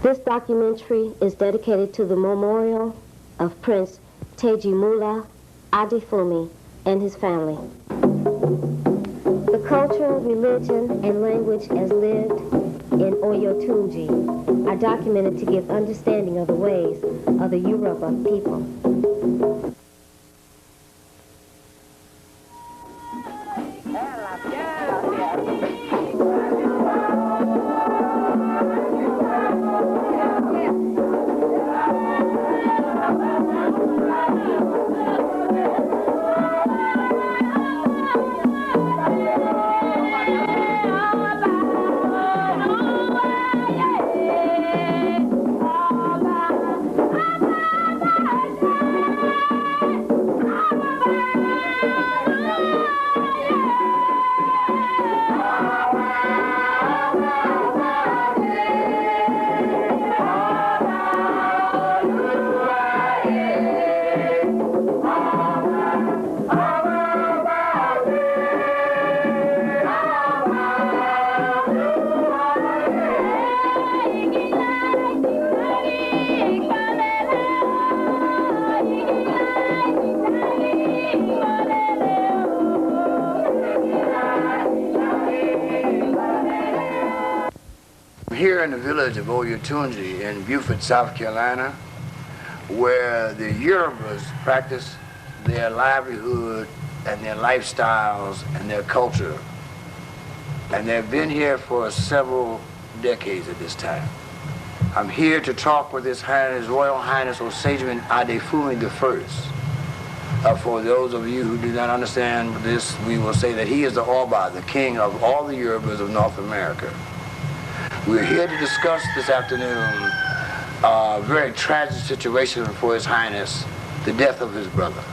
This documentary is dedicated to the memorial of Prince Tejumola Adefumi and his family. The culture, religion, and language as lived in Oyotunji are documented to give understanding of the ways of the Yoruba people. Here in the village of Oyotunji in Beaufort, South Carolina, where the Yorubas practice their livelihood and their lifestyles and their culture. And they've been here for several decades at this time. I'm here to talk with His Royal Highness Osageman Adefumi I. For those of you who do not understand this, we will say that he is the Oba, the king of all the Yorubas of North America. We're here to discuss this afternoon a very tragic situation for His Highness, the death of his brother.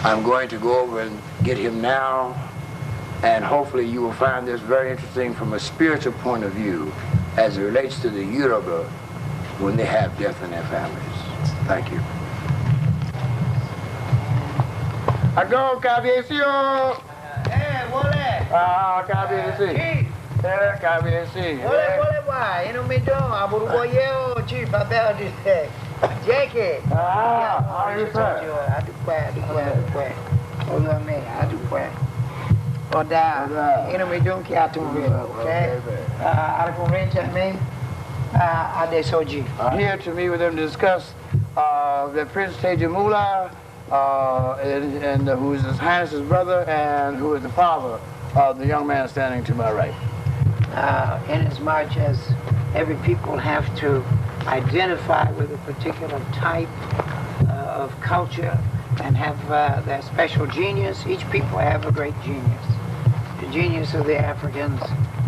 I'm going to go over and get him now, and hopefully you will find this very interesting from a spiritual point of view as it relates to the Yoruba when they have death in their families. Thank you. Ago, Cabiesio! Eh, Wole! Ah, Cabiesi. Yeah, Cabiesi. Wole, why? You know me doing? I'm going to go yell, Chief, my bell just said. Jackie! Ah, how are you, sir? I do quiet. Hold on, man, I do quiet. Or down. You know me doing, okay? I don't rent at me. I did so G. Here to meet with them to discuss the Prince Tejumola, and who is His Highness's brother, and who is the father of the young man standing to my right. Inasmuch as every people have to identify with a particular type of culture and have their special genius, each people have a great genius. The genius of the Africans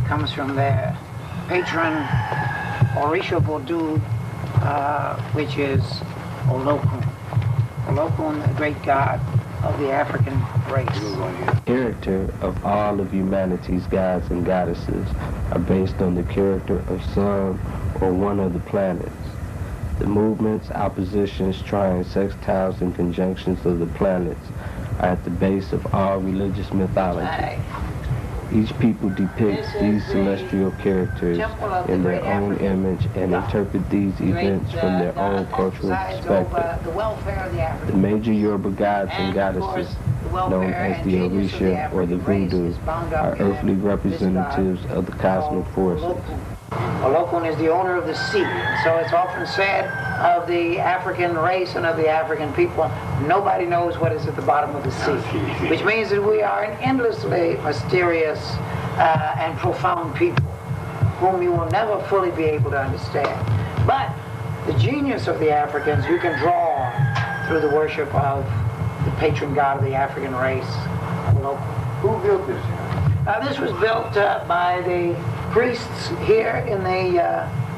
comes from their patron, Orisha Voodoo, which is Olokun. Olokun, the great god of the African race. The character of all of humanity's gods and goddesses are based on the character of some or one of the planets. The movements, oppositions, trines, sextiles, and conjunctions of the planets are at the base of all religious mythology. Each people depicts these celestial characters in their own image and interpret these events from their own cultural perspective. The major Yoruba gods and goddesses, known as the Orisha or the Voodoo, are earthly representatives of the cosmic forces. Olokun is the owner of the sea, so it's often said of the African race and of the African people, nobody knows what is at the bottom of the sea, which means that we are an endlessly mysterious and profound people whom you will never fully be able to understand. But the genius of the Africans you can draw on through the worship of the patron god of the African race, Olokun. Who built this? This was built by the priests here in the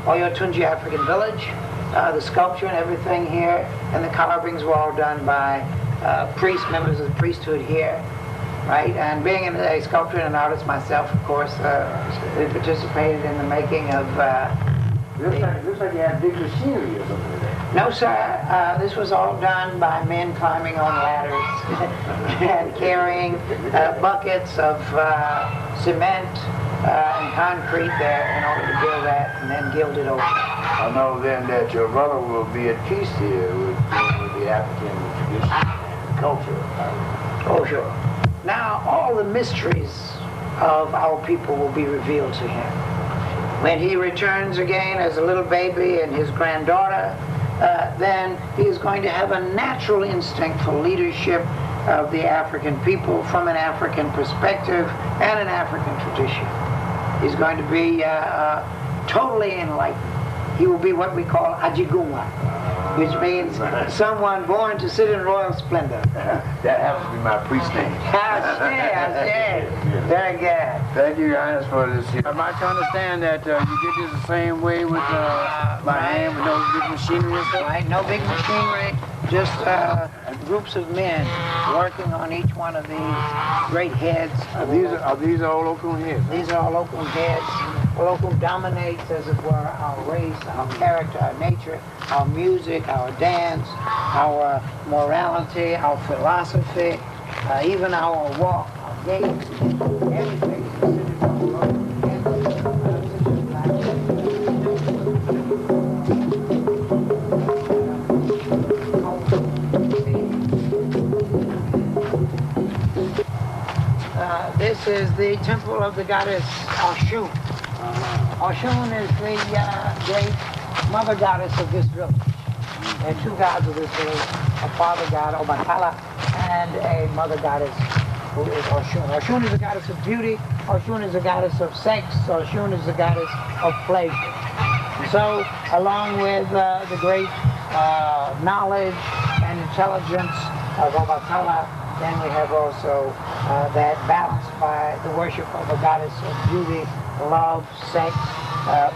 Oyotunji African village. The sculpture and everything here, and the carvings were all done by priests, members of the priesthood here, right? And being a sculptor and an artist myself, of course, we participated in the making of... looks like you had big machinery or something like that. No, sir. This was all done by men climbing on ladders and carrying buckets of cement and concrete there in order to build that and then gild it over. I know then that your brother will be at peace here with the African tradition and culture. Oh, sure. Now, all the mysteries of our people will be revealed to him. When he returns again as a little baby and his granddaughter, then he is going to have a natural instinct for leadership of the African people from an African perspective and an African tradition. He's going to be totally enlightened. He will be what we call Ajiguma, which means someone born to sit in royal splendor. That happens to be my priest name. I see. Very good. Thank you, Your Highness, for this. Am I to understand that you did this the same way with by hand, with no big machinery and stuff? Right, no big machinery, just groups of men working on each one of these great heads. Are these all local heads? These are all local heads. Local dominates, as it were, our race, our character, our nature, our music, our dance, our morality, our philosophy, even our walk, our gait, everything is considered on local heads, This is the temple of the goddess Oshun. Oshun is the great mother goddess of this village. There are two gods of this village, a father god, Obatala, and a mother goddess who is Oshun. Oshun is a goddess of beauty, Oshun is a goddess of sex, Oshun is a goddess of pleasure. And so, along with the great knowledge and intelligence of Obatala, then we have also that balanced by the worship of a goddess of beauty, love, sex,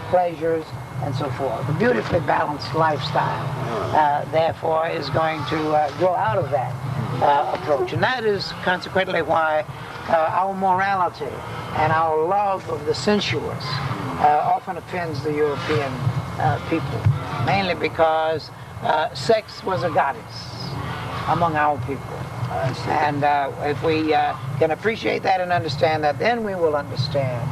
pleasures, and so forth. The beautifully balanced lifestyle, therefore, is going to grow out of that approach. And that is consequently why our morality and our love of the sensuous often offends the European people, mainly because sex was a goddess among our people. And if we can appreciate that and understand that, then we will understand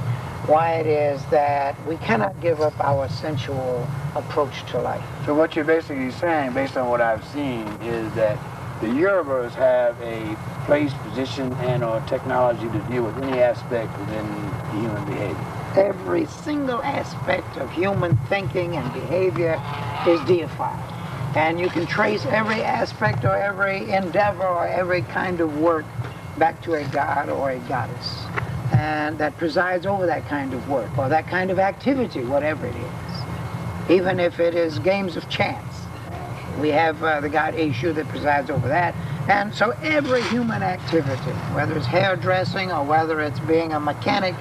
why it is that we cannot give up our sensual approach to life. So what you're basically saying, based on what I've seen, is that the Yorubas have a place, position, and or technology to deal with any aspect within the human behavior. Every single aspect of human thinking and behavior is deified. And you can trace every aspect or every endeavor or every kind of work back to a god or a goddess, and that presides over that kind of work or that kind of activity, whatever it is. Even if it is games of chance, we have the god Eshu that presides over that. And so every human activity, whether it's hairdressing or whether it's being a mechanic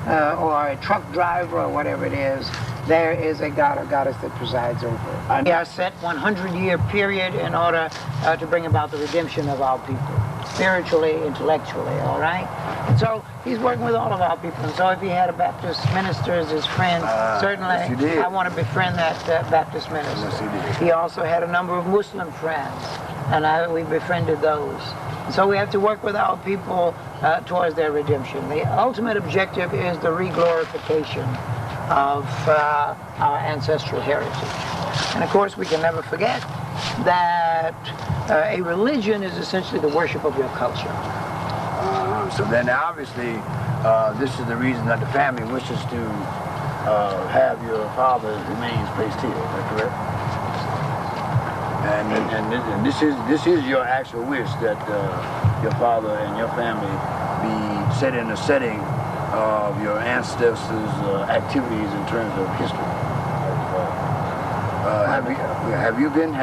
or a truck driver or whatever it is, there is a god or goddess that presides over it. We are set 100-year period in order to bring about the redemption of our people, spiritually, intellectually, all right? And so he's working with all of our people. And so if he had a Baptist minister as his friend, certainly yes, I want to befriend that Baptist minister. Yes, he also had a number of Muslim friends, and we befriended those. And so we have to work with our people towards their redemption. The ultimate objective is the re-glorification of our ancestral heritage. And of course, we can never forget that a religion is essentially the worship of your culture. So then obviously, this is the reason that the family wishes to have your father's remains placed here, is that correct? And this is your actual wish that your father and your family be set in a setting of your ancestors' activities in terms of history. Have you been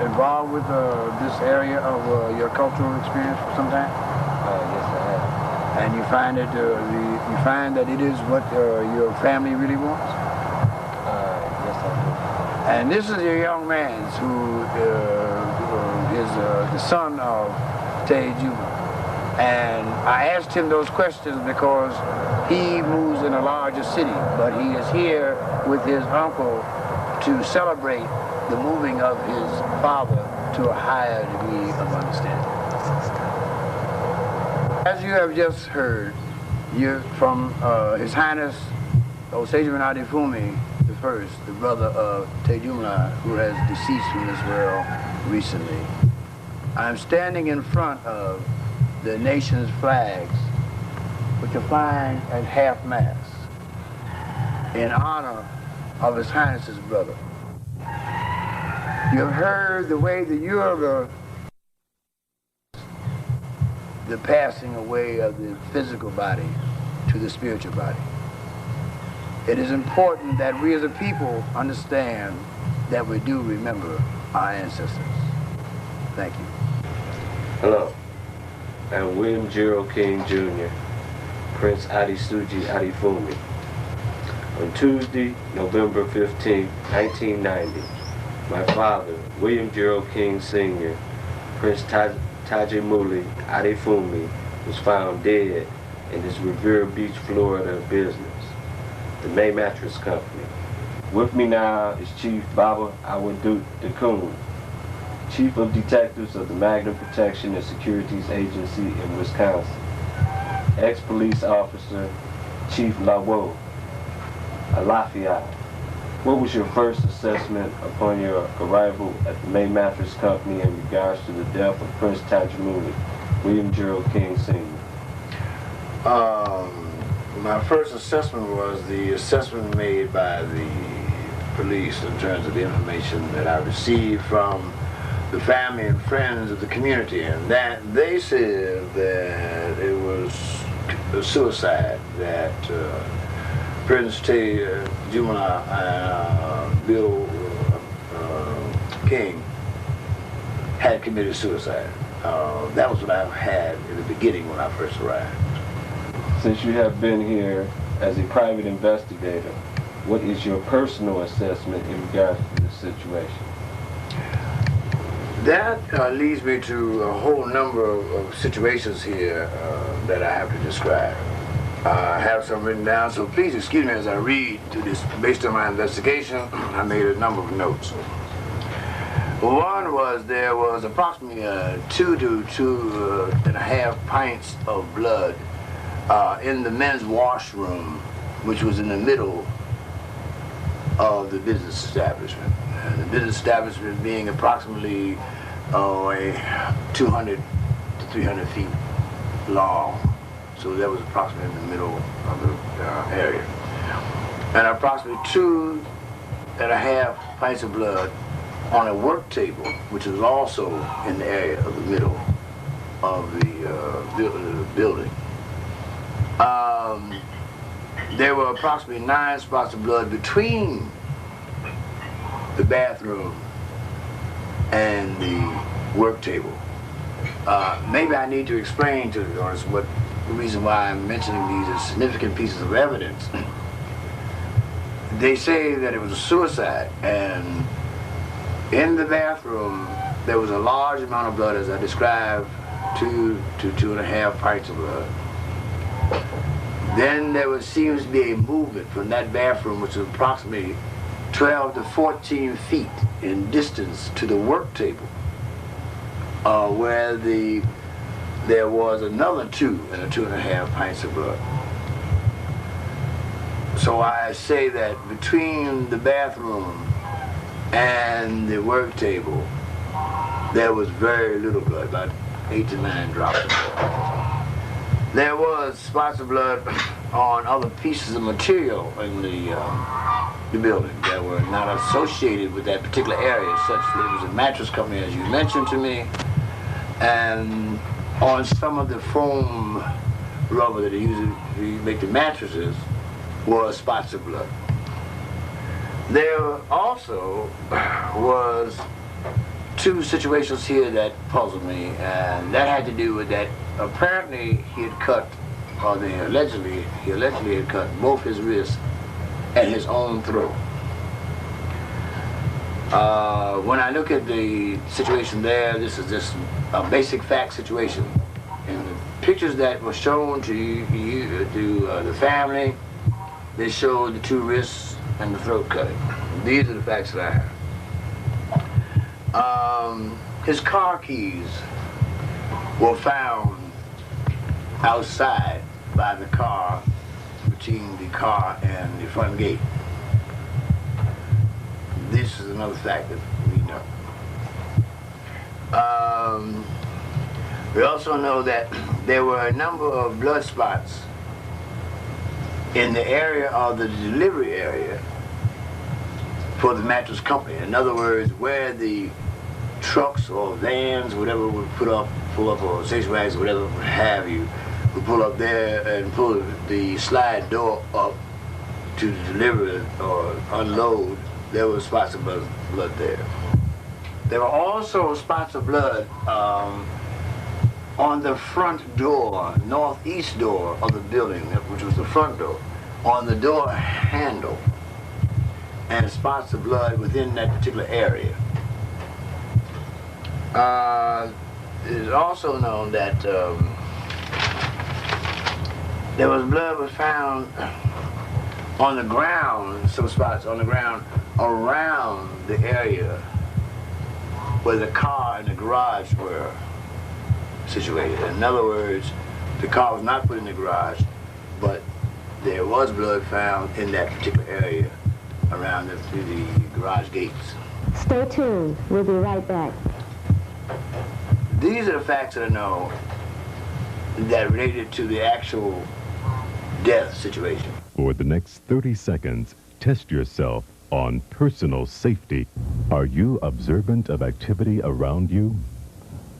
involved with this area of your cultural experience for some time? Yes, I have. And you find that it is what your family really wants? Yes, I And this is a young man who is the son of Tejumola. And I asked him those questions because he moves in a larger city, but he is here with his uncle to celebrate the moving of his father to a higher degree of understanding. As you have just heard, you're from His Highness Osagimen Adefumi I, the brother of Tejumola, who has deceased from this world recently, I'm standing in front of the nation's flags, which are flying at half-mast, in honor of His Highness's brother. You've heard the way the Yoruba, the passing away of the physical body to the spiritual body. It is important that we as a people understand that we do remember our ancestors. Thank you. Hello, I'm William Gerald King Jr., Prince Adisuji Adifumi. On Tuesday, November 15, 1990, my father, William Gerald King Sr., Prince Tejumola Adifumi, was found dead in his Revere Beach, Florida business, the May Mattress Company. With me now is Chief Baba Awadut Dakun, Chief of Detectives of the Magnum Protection and Securities Agency in Wisconsin, ex-police officer Chief Lawo Alafia. What was your first assessment upon your arrival at the May Mattress Company in regards to the death of Prince Tejumola, William Gerald King Sr.? My first assessment was the assessment made by the police in terms of the information that I received from the family and friends of the community, and that they said that it was a suicide, that Prince Tejumola Bill King had committed suicide. That was what I had in the beginning when I first arrived. Since you have been here as a private investigator, what is your personal assessment in regards to this situation? That leads me to a whole number of situations here that I have to describe. I have some written down, so please excuse me as I read through this. Based on my investigation, I made a number of notes. One was there was approximately 2 to 2.5 pints of blood in the men's washroom, which was in the middle of the business establishment. And the business establishment being approximately 200 to 300 feet long. So that was approximately in the middle of the area. And approximately 2.5 pints of blood on a work table, which was also in the area of the middle of the building. There were approximately 9 spots of blood between the bathroom and the work table. Maybe I need to explain to the audience what the reason why I'm mentioning these as significant pieces of evidence. They say that it was a suicide, and in the bathroom there was a large amount of blood, as I described, 2 to 2.5 pints of blood. Then there seems to be a movement from that bathroom, which is approximately 12 to 14 feet in distance to the work table, where there was another 2 and 2.5 pints of blood. So I say that between the bathroom and the work table, there was very little blood, about 8 to 9 drops of blood. There was spots of blood on other pieces of material in the building that were not associated with that particular area, such that it was a mattress company, as you mentioned to me, and on some of the foam rubber that they use to make the mattresses were spots of blood. There also was 2 situations here that puzzled me, and that had to do with that apparently he had cut, or he allegedly had cut both his wrists and his own throat. When I look at the situation there, this is just a basic fact situation. And the pictures that were shown to the family, they showed the 2 wrists and the throat cutting. These are the facts that I have. His car keys were found outside by the car, between the car and the front gate. this is another fact that we know. We also know that there were a number of blood spots in the area of the delivery area for the mattress company. In other words, where the trucks or vans, whatever, would pull up, or station wagons, whatever would have you, would pull up there and pull the slide door up to deliver or unload. There were spots of blood there. There were also spots of blood on the front door, northeast door of the building, which was the front door, on the door handle, and spots of blood within that particular area. It is also known that there was blood found on the ground, some spots on the ground around the area where the car and the garage were situated. In other words, the car was not put in the garage, but there was blood found in that particular area around the garage gates. Stay tuned. We'll be right back. These are the facts that I know that related to the actual death situation. For the next 30 seconds, test yourself on personal safety. Are you observant of activity around you?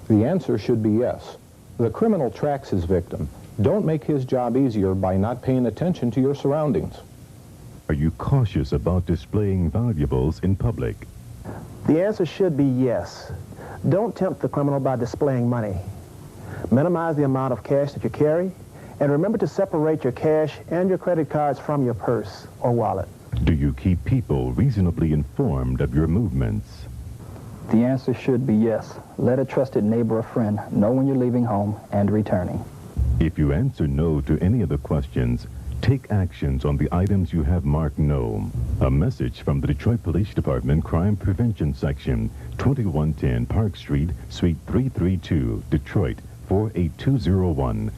The answer should be yes. The criminal tracks his victim. Don't make his job easier by not paying attention to your surroundings. Are you cautious about displaying valuables in public? The answer should be yes. Don't tempt the criminal by displaying money. Minimize the amount of cash that you carry, and remember to separate your cash and your credit cards from your purse or wallet. Do you keep people reasonably informed of your movements? The answer should be yes. Let a trusted neighbor or friend know when you're leaving home and returning. If you answer no to any of the questions, take actions on the items you have marked no. A message from the Detroit Police Department Crime Prevention Section, 2110 Park Street, Suite 332, Detroit, 48201.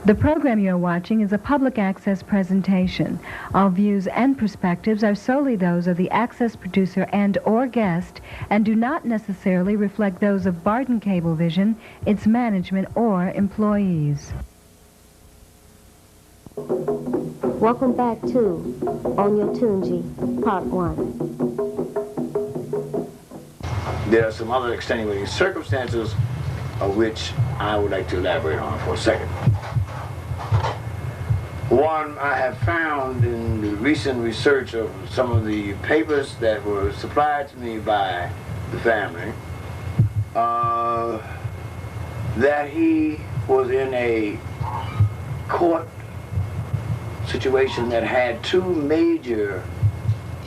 The program you're watching is a public access presentation. All views and perspectives are solely those of the access producer and/or guest and do not necessarily reflect those of Barton Cablevision, its management, or employees. Welcome back to On Your Tunji, Part 1. There are some other extenuating circumstances of which I would like to elaborate on for a second. One, I have found in the recent research of some of the papers that were supplied to me by the family, that he was in a court situation that had two major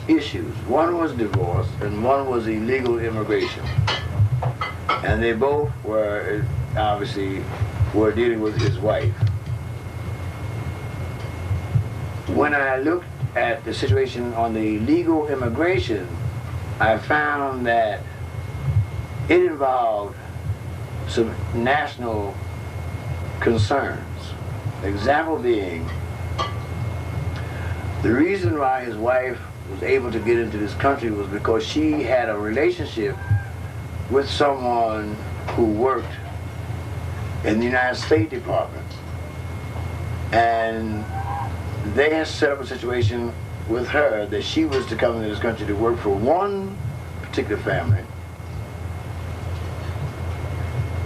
issues. One was divorce and one was illegal immigration. And they both were, obviously, were dealing with his wife. When I looked at the situation on the legal immigration, I found that it involved some national concerns. Example being, the reason why his wife was able to get into this country was because she had a relationship with someone who worked in the United States Department. And they had set up a situation with her that she was to come into this country to work for one particular family.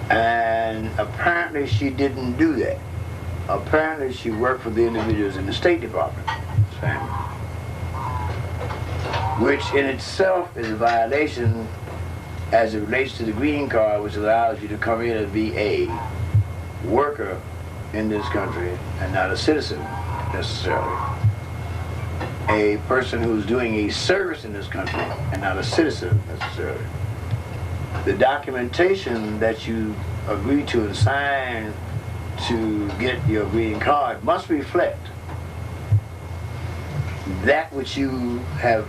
And apparently she didn't do that. Apparently she worked for the individuals in the State Department family, which in itself is a violation as it relates to the green card, which allows you to come in and be a worker in this country and not a citizen necessarily. A person who's doing a service in this country and not a citizen necessarily. The documentation that you agree to and sign to get your green card must reflect that which you have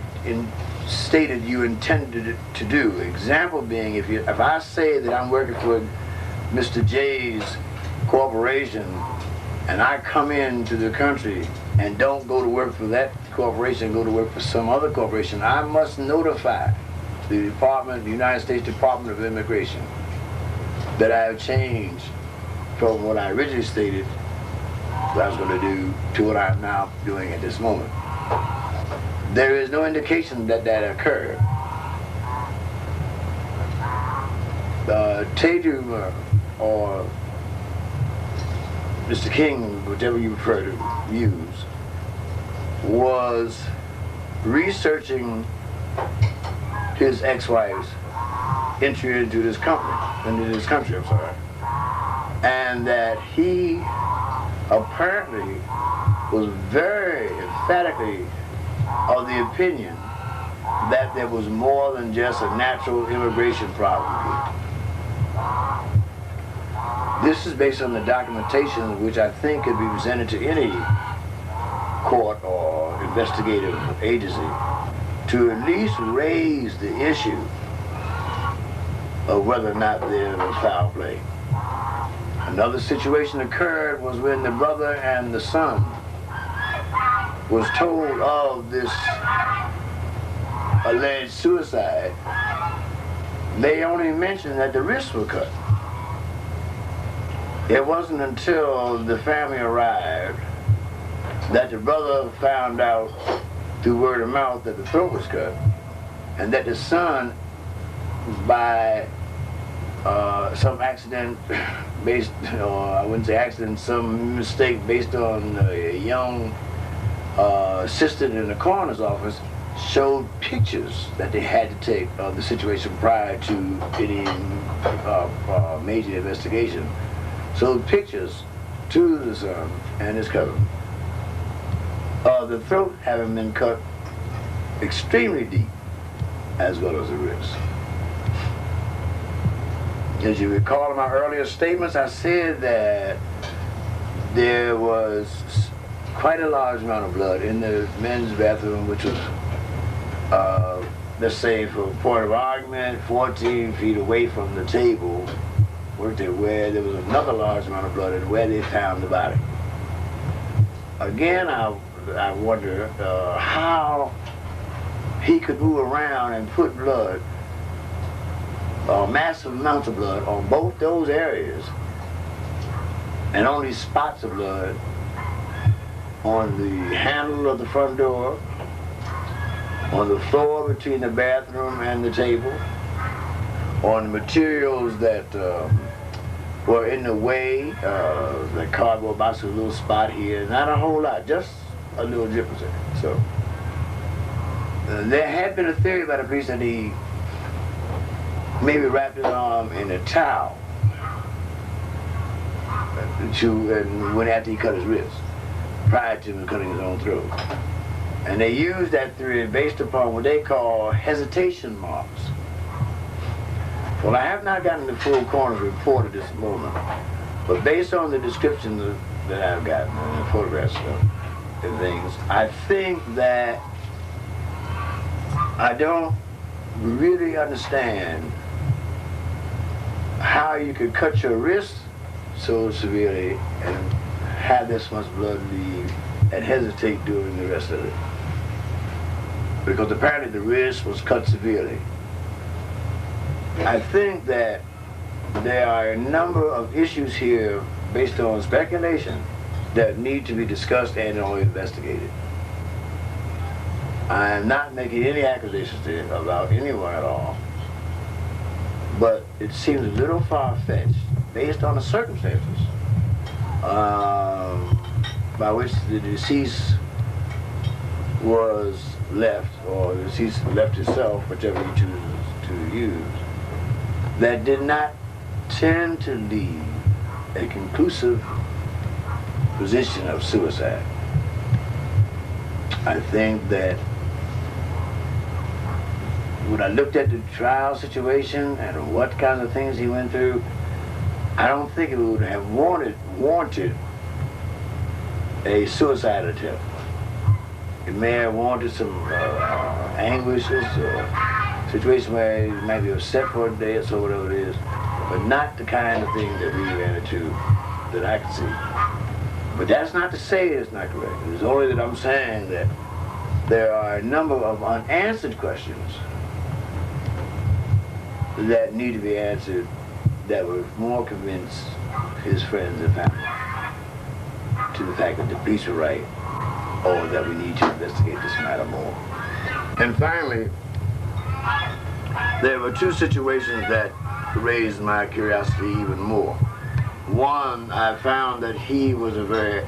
stated you intended to do. Example being, if I say that I'm working for Mr. J's corporation and I come into the country and don't go to work for that corporation, go to work for some other corporation, I must notify the United States Department of Immigration that I have changed from what I originally stated that I was going to do to what I'm now doing at this moment. There is no indication that that occurred. Tejumola, or Mr. King, whichever you prefer to use, was researching his ex-wife's entry into this country, I'm sorry, and that he apparently was very emphatically of the opinion that there was more than just a natural immigration problem here. This is based on the documentation which I think could be presented to any court or investigative agency to at least raise the issue of whether or not there was foul play. Another situation occurred was when the brother and the son was told of this alleged suicide. They only mentioned that the wrists were cut. It wasn't until the family arrived that the brother found out through word of mouth that the throat was cut, and that the son, by some accident based, or I wouldn't say accident, some mistake based on a young assistant in the coroner's office, showed pictures that they had to take of the situation prior to any major investigation. So pictures to the son and his cousin of the throat having been cut extremely deep, as well as the wrist. As you recall in my earlier statements, I said that there was quite a large amount of blood in the men's bathroom, which was, let's say, for a point of argument, 14 feet away from the table, where there was another large amount of blood and where they found the body. Again, I wonder how he could move around and put blood, massive amounts of blood, on both those areas, and only spots of blood on the handle of the front door, on the floor between the bathroom and the table, on the materials that were in the way, the cardboard box with a little spot here, not a whole lot, just a little difference in it. So there had been a theory by the police that he maybe wrapped his arm in a towel and went after he cut his wrist, prior to him cutting his own throat. And they used that theory based upon what they call hesitation marks. Well, I have not gotten the full coroner's report at this moment, but based on the descriptions that I've gotten and the photographs and things, I think that I don't really understand how you could cut your wrist so severely and have this much blood leave and hesitate during the rest of it. Because apparently the wrist was cut severely. I think that there are a number of issues here based on speculation that need to be discussed and or investigated. I am not making any accusations about anyone at all, but it seems a little far-fetched based on the circumstances by which the deceased was left, or the deceased left himself, whichever he chooses to use, that did not tend to leave a conclusive position of suicide. I think that when I looked at the trial situation and what kind of things he went through, I don't think it would have warranted a suicide attempt. It may have warranted some anguishes or situation where he might be upset for a day or so, whatever it is, but not the kind of thing that we ran into that I can see. But that's not to say it's not correct. It's only that I'm saying that there are a number of unanswered questions that need to be answered that would more convince his friends and family to the fact that the police are right, or that we need to investigate this matter more. And finally, there were two situations that raised my curiosity even more. One, I found that he was a very,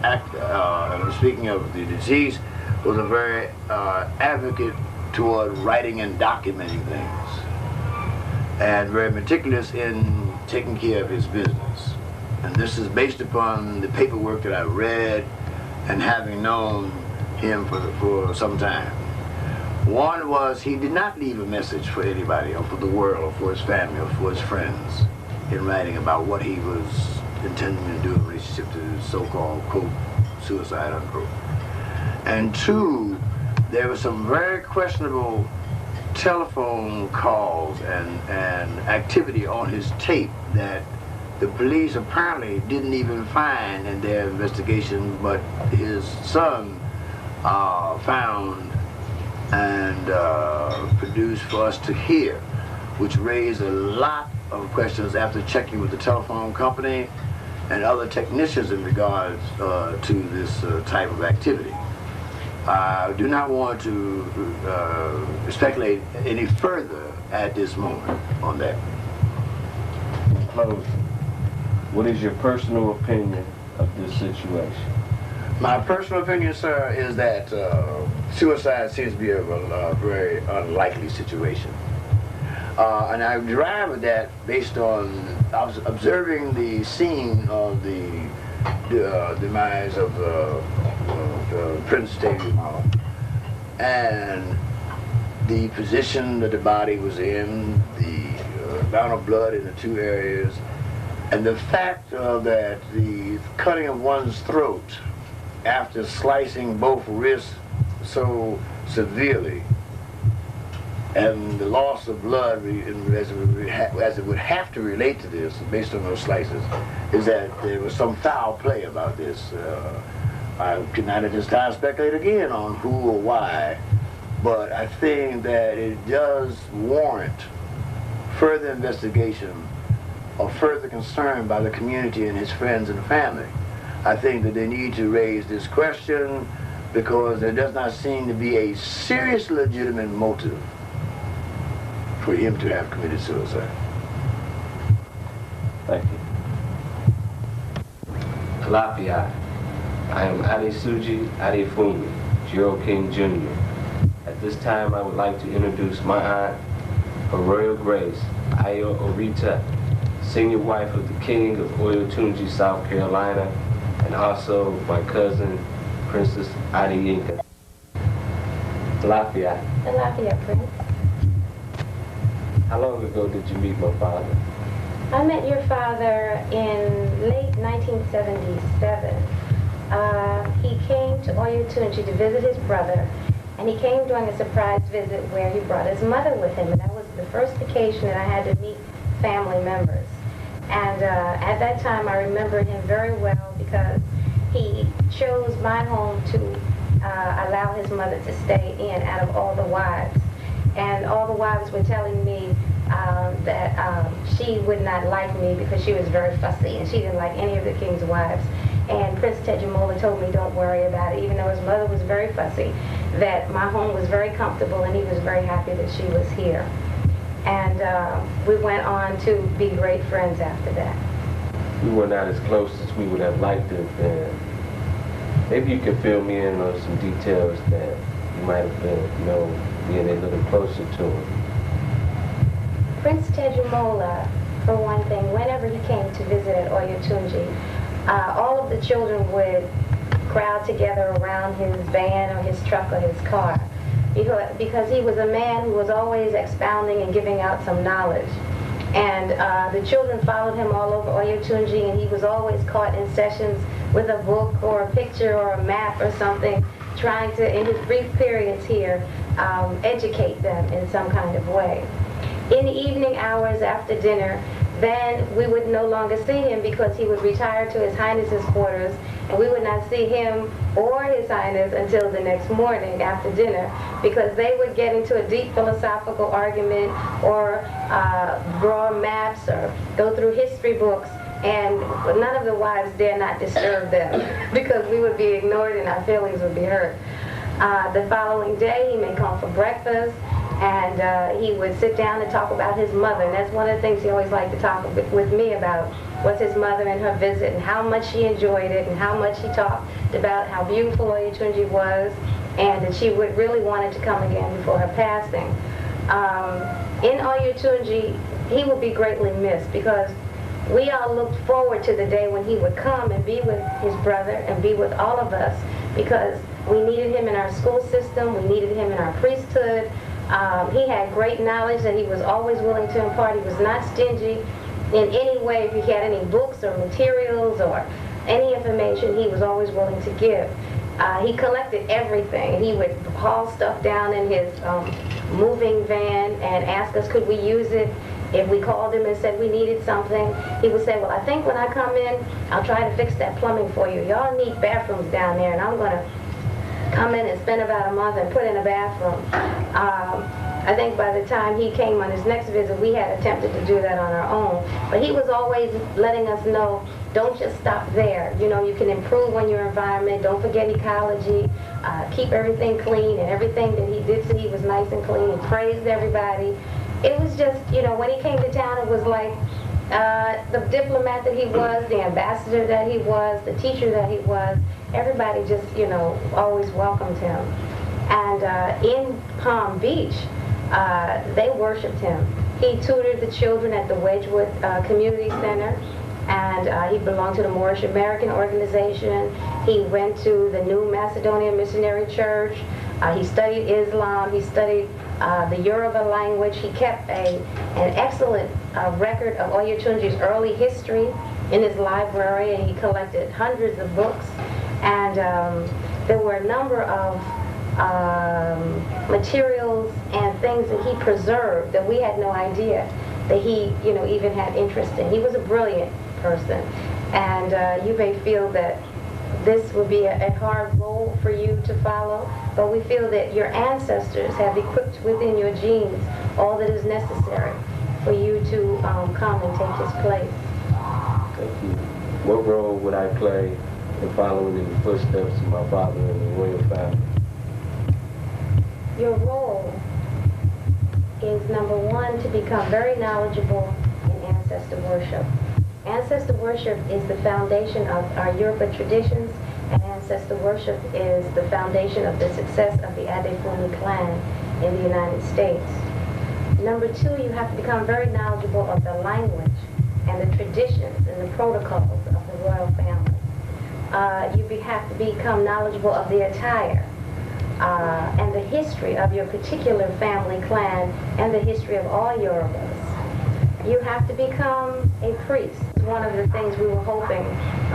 speaking of the deceased, was a very advocate toward writing and documenting things, and very meticulous in taking care of his business. And this is based upon the paperwork that I read and having known him for some time. One was he did not leave a message for anybody, or for the world, or for his family, or for his friends, in writing about what he was intending to do in relationship to his so-called, quote, suicide, unquote. And two, there were some very questionable telephone calls and activity on his tape that the police apparently didn't even find in their investigation, but his son found and produced for us to hear, which raised a lot of questions after checking with the telephone company and other technicians in regards to this type of activity. I do not want to speculate any further at this moment on that. In closing, what is your personal opinion of this situation? My personal opinion, sir, is that suicide seems to be a very unlikely situation. And I derive that based on observing the scene of the demise of Prince Tejumola, and the position that the body was in, the amount of blood in the two areas, and the fact that the cutting of one's throat after slicing both wrists so severely, and the loss of blood as it would have to relate to this based on those slices, is that there was some foul play about this. I cannot at this time speculate again on who or why, but I think that it does warrant further investigation or further concern by the community and his friends and family. I think that they need to raise this question because there does not seem to be a serious, legitimate motive for him to have committed suicide. Thank you. Lafayette. I am Adesuji Adefumi, Gerald King Jr. At this time, I would like to introduce my aunt, Her Royal Grace, Ayo Orita, senior wife of the King of Oyotunji, South Carolina, and also my cousin, Princess Adeyinka. Lafayette. The Lafayette Prince. How long ago did you meet my father? I met your father in late 1977. He came to Oyotunji to visit his brother, and he came during a surprise visit where he brought his mother with him, and that was the first occasion that I had to meet family members. And at that time, I remember him very well because he chose my home to allow his mother to stay in out of all the wives. And all the wives were telling me that she would not like me because she was very fussy, and she didn't like any of the king's wives. And Prince Tejumola told me, don't worry about it, even though his mother was very fussy, that my home was very comfortable and he was very happy that she was here. And we went on to be great friends after that. We were not as close as we would have liked to have been. Maybe you can fill me in on some details that you might have been, being a little closer to him. Prince Tejumola, for one thing, whenever he came to visit at Oyotunji, all of the children would crowd together around his van or his truck or his car because he was a man who was always expounding and giving out some knowledge. And the children followed him all over Oyotunji, and he was always caught in sessions with a book or a picture or a map or something, trying to, in his brief periods here, educate them in some kind of way. In the evening hours after dinner, then we would no longer see him because he would retire to His Highness's quarters, and we would not see him or His Highness until the next morning after dinner, because they would get into a deep philosophical argument or draw maps or go through history books, and none of the wives dare not disturb them because we would be ignored and our feelings would be hurt. The following day, he may come for breakfast, and he would sit down and talk about his mother. And that's one of the things he always liked to talk with me about, was his mother and her visit, and how much she enjoyed it, and how much he talked about how beautiful Oyetunji was, and that she would really wanted to come again before her passing. In Oyetunji, he would be greatly missed, because we all looked forward to the day when he would come and be with his brother and be with all of us, because we needed him in our school system, we needed him in our priesthood. He had great knowledge that he was always willing to impart. He was not stingy in any way. If he had any books or materials or any information, he was always willing to give. He collected everything. He would haul stuff down in his moving van and ask us could we use it. If we called him and said we needed something, he would say, well, I think when I come in, I'll try to fix that plumbing for you. Y'all need bathrooms down there, and I'm going to come in and spend about a month and put in a bathroom. I think by the time he came on his next visit, we had attempted to do that on our own. But he was always letting us know, don't just stop there. You know, you can improve on your environment. Don't forget ecology. Keep everything clean. And everything that he did see was nice and clean. He praised everybody. It was just, you know, when he came to town, it was like the diplomat that he was, the ambassador that he was, the teacher that he was. Everybody just, you know, always welcomed him. And in Palm Beach, they worshiped him. He tutored the children at the Wedgwood Community Center, and he belonged to the Moorish American organization. He went to the New Macedonian Missionary Church. He studied Islam. He studied the Yoruba language. He kept an excellent record of Oyetunji's early history in his library, and he collected hundreds of books. And there were a number of materials and things that he preserved that we had no idea that he, you know, even had interest in. He was a brilliant person, and you may feel that this would be a hard role for you to follow, but we feel that your ancestors have equipped within your genes all that is necessary for you to come and take his place. Thank you. What role would I play in following in the footsteps of my father and the royal family? Your role is, number one, to become very knowledgeable in ancestor worship. Ancestor worship is the foundation of our Yoruba traditions, and ancestor worship is the foundation of the success of the Adefuni clan in the United States. Number two, you have to become very knowledgeable of the language and the traditions and the protocols of the royal family. You have to become knowledgeable of the attire and the history of your particular family clan and the history of all Yorubas. You have to become a priest. One of the things we were hoping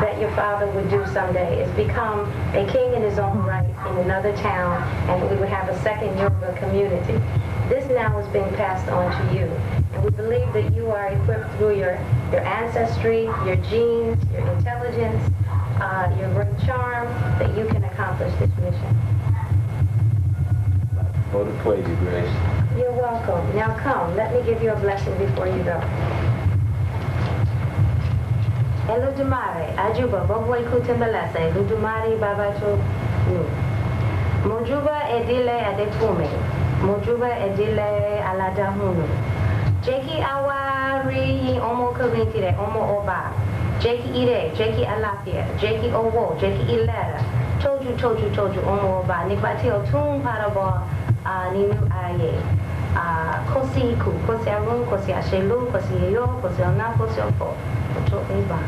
that your father would do someday is become a king in his own right in another town, and we would have a second Yoruba community. This now is being passed on to you, and we believe that you are equipped through your ancestry, your genes, your intelligence, your great charm, that you can accomplish this mission. For the pleasure, Grace. You're welcome. Now come, let me give you a blessing before you go. Eludumare, Ajuba, Boboy Kutimbelese, Eludumare, Babato, Nu. Mojuba edile adetume, Mojuba edile aladahunu. Jeki awari omo kabintire, omo oba. Jeki ire, Jeki alafia, Jeki owo, Jeki ilera. Toju, omo oba. Nibati otun parabo. Ninu aye, kosi iku, kosi arun, kosi ashelu, kosi eyo, kosi ona, kosi ofo, ocho eba,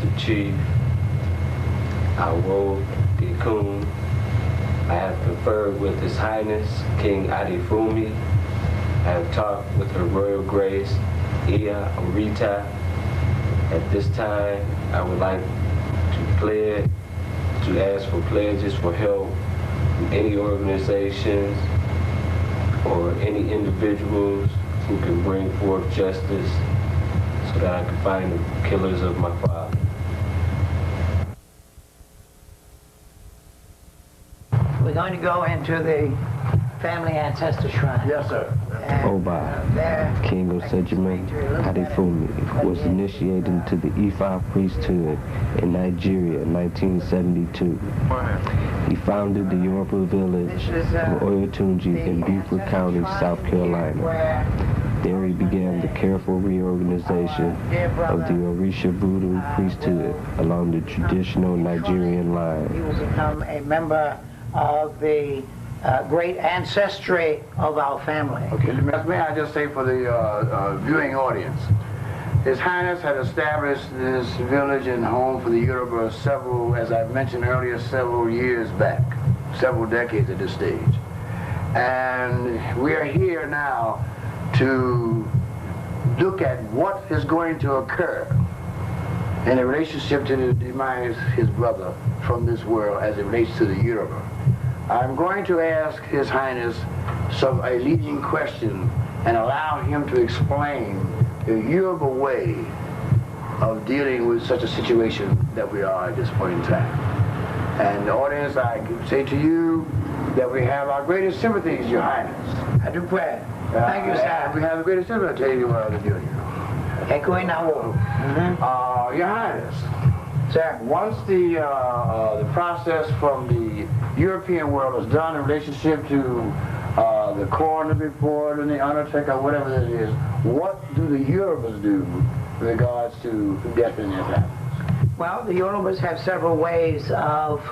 Master Chief Awo Dekun. I have conferred with His Highness King Adifumi. I have talked with Her Royal Grace Iya Orita. At this time, I would like to ask for pledges for help from any organizations or any individuals who can bring forth justice so that I can find the killers of my father. We're going to go into the family ancestor shrine. Yes, sir. Oba, King of Tejumola Adifumi, was initiated into the Ifa priesthood in Nigeria in 1972. He founded the Yoruba village of Oyotunji in Beaufort County, South Carolina. There he began the careful reorganization of the Orisha Voodoo priesthood along the traditional Nigerian line. He will become a member of the great ancestry of our family. Okay, may I just say for the viewing audience, His Highness had established this village and home for the Yoruba several, as I mentioned earlier, several years back, several decades at this stage. And we are here now to look at what is going to occur in a relationship to the demise of his brother from this world as it relates to the Yoruba. I'm going to ask His Highness a leading question and allow him to explain the Yoruba way of dealing with such a situation that we are at this point in time. And the audience, I say to you that we have our greatest sympathies, Your Highness. I do pray. Thank you, sir. We have the greatest sympathy to Tejumola the Junior. Echoing now. Your Highness. Sir. Once the process from the European world is done in relationship to the coroner report and the undertaker, whatever that is, what do the Yorubas do with regards to death in their families? Well, the Yorubas have several ways of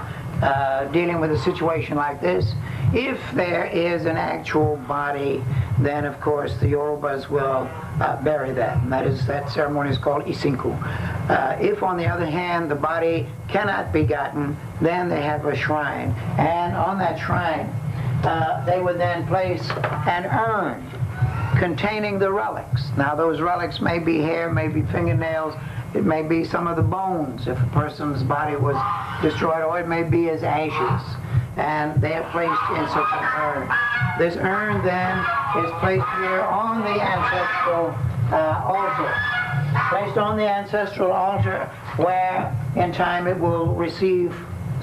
dealing with a situation like this. If there is an actual body, then of course the Yorubas will bury that. And that ceremony is called Isinku. If on the other hand the body cannot be gotten, then they have a shrine. And on that shrine, they would then place an urn containing the relics. Now those relics may be hair, may be fingernails, it may be some of the bones if a person's body was destroyed, or it may be as ashes. And they are placed in such an urn. This urn then is placed here on the ancestral altar. Placed on the ancestral altar where in time it will receive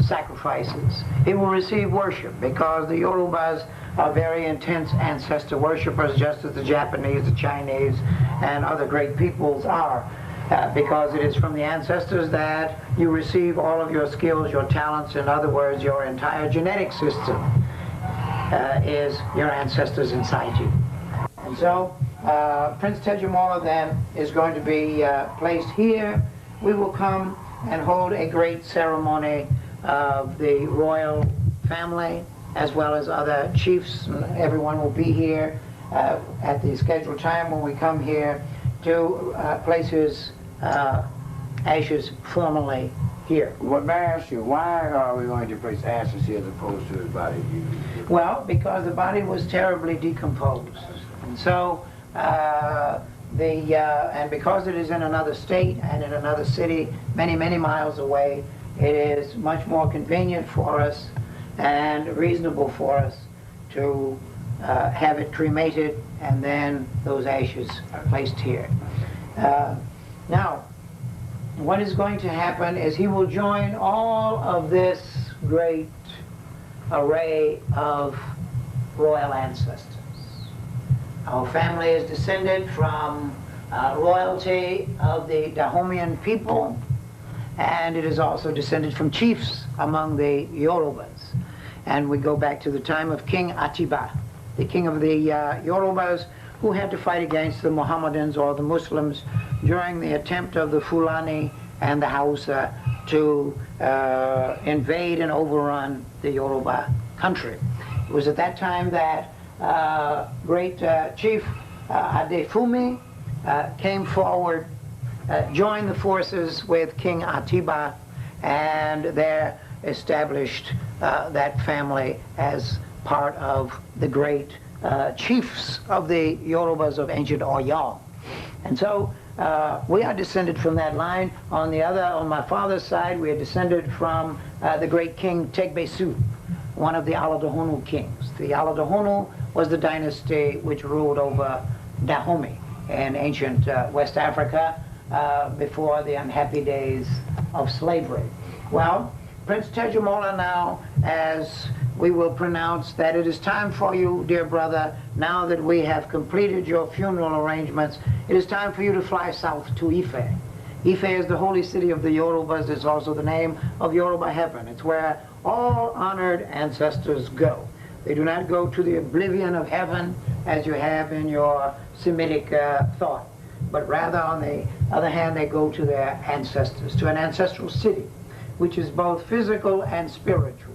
sacrifices. It will receive worship because the Yorubas are very intense ancestor worshippers, just as the Japanese, the Chinese, and other great peoples are. Because it is from the ancestors that you receive all of your skills, your talents, in other words, your entire genetic system is your ancestors inside you. And so Prince Tejumola then is going to be placed here. We will come and hold a great ceremony of the royal family as well as other chiefs, and everyone will be here at the scheduled time when we come here to place his ashes formally here. Well, may I ask you, why are we going to place ashes here as opposed to his body? Well, because the body was terribly decomposed. And so, and because it is in another state and in another city, many, many miles away, it is much more convenient for us and reasonable for us to have it cremated and then those ashes are placed here. Now, what is going to happen is he will join all of this great array of royal ancestors. Our family is descended from royalty of the Dahomian people, and it is also descended from chiefs among the Yorubas. And we go back to the time of King Atiba, the king of the Yorubas, who had to fight against the Mohammedans or the Muslims during the attempt of the Fulani and the Hausa to invade and overrun the Yoruba country. It was at that time that great chief Adefumi came forward joined the forces with King Atiba, and there established that family as part of the great chiefs of the Yorubas of ancient Oyo. And so we are descended from that line. On my father's side, we are descended from the great King Tegbesu, one of the Aladahonu kings. The Aladahonu was the dynasty which ruled over Dahomey in ancient West Africa before the unhappy days of slavery. Well, Prince Tejumola now, as we will pronounce that it is time for you, dear brother, now that we have completed your funeral arrangements, it is time for you to fly south to Ife. Ife is the holy city of the Yorubas. It's also the name of Yoruba heaven. It's where all honored ancestors go. They do not go to the oblivion of heaven as you have in your Semitic thought, but rather, on the other hand, they go to their ancestors, to an ancestral city, which is both physical and spiritual.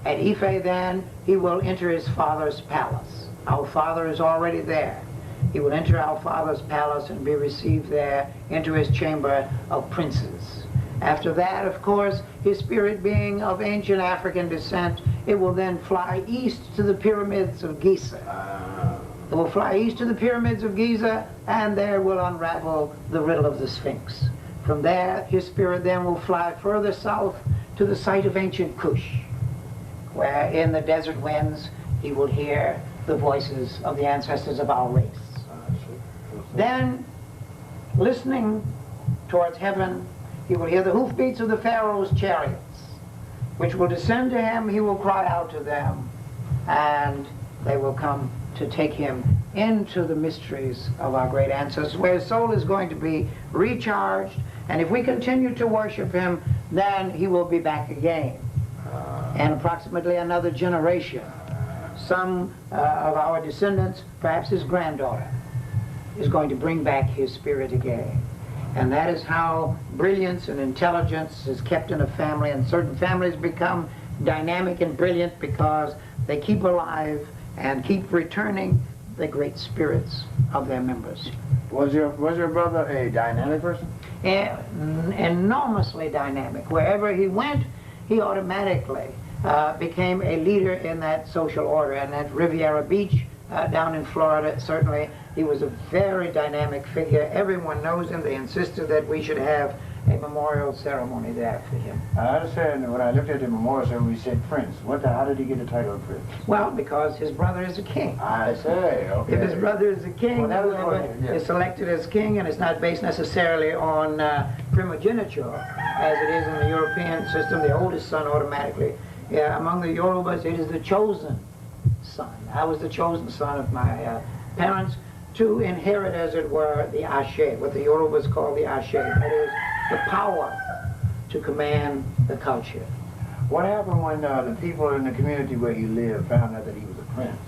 At Ife, then, he will enter his father's palace. Our father is already there. He will enter our father's palace and be received there into his chamber of princes. After that, of course, his spirit being of ancient African descent, it will then fly east to the pyramids of Giza. It will fly east to the pyramids of Giza, and there will unravel the riddle of the Sphinx. From there, his spirit then will fly further south to the site of ancient Kush, where in the desert winds he will hear the voices of the ancestors of our race. Then, listening towards heaven, he will hear the hoofbeats of the Pharaoh's chariots, which will descend to him. He will cry out to them, and they will come to take him into the mysteries of our great ancestors, where his soul is going to be recharged, and if we continue to worship him, then he will be back again. And approximately another generation, some of our descendants, perhaps his granddaughter, is going to bring back his spirit again. And that is how brilliance and intelligence is kept in a family, and certain families become dynamic and brilliant because they keep alive and keep returning the great spirits of their members. Was your brother a dynamic person? Enormously dynamic. Wherever he went, he automatically became a leader in that social order. And at Riviera Beach, down in Florida, certainly, he was a very dynamic figure. Everyone knows him. They insisted that we should have a memorial ceremony there for him. I understand when I looked at the memorial ceremony, we said Prince. How did he get the title of Prince? Well, because his brother is a king. I say, okay. If his brother is a king, is selected as king, and it's not based necessarily on primogeniture, as it is in the European system, the oldest son automatically. Yeah, among the Yorubas, it is the chosen son. I was the chosen son of my parents to inherit, as it were, the ashe, what the Yorubas call the ashe. That is the power to command the culture. What happened when the people in the community where he lived found out that he was a prince?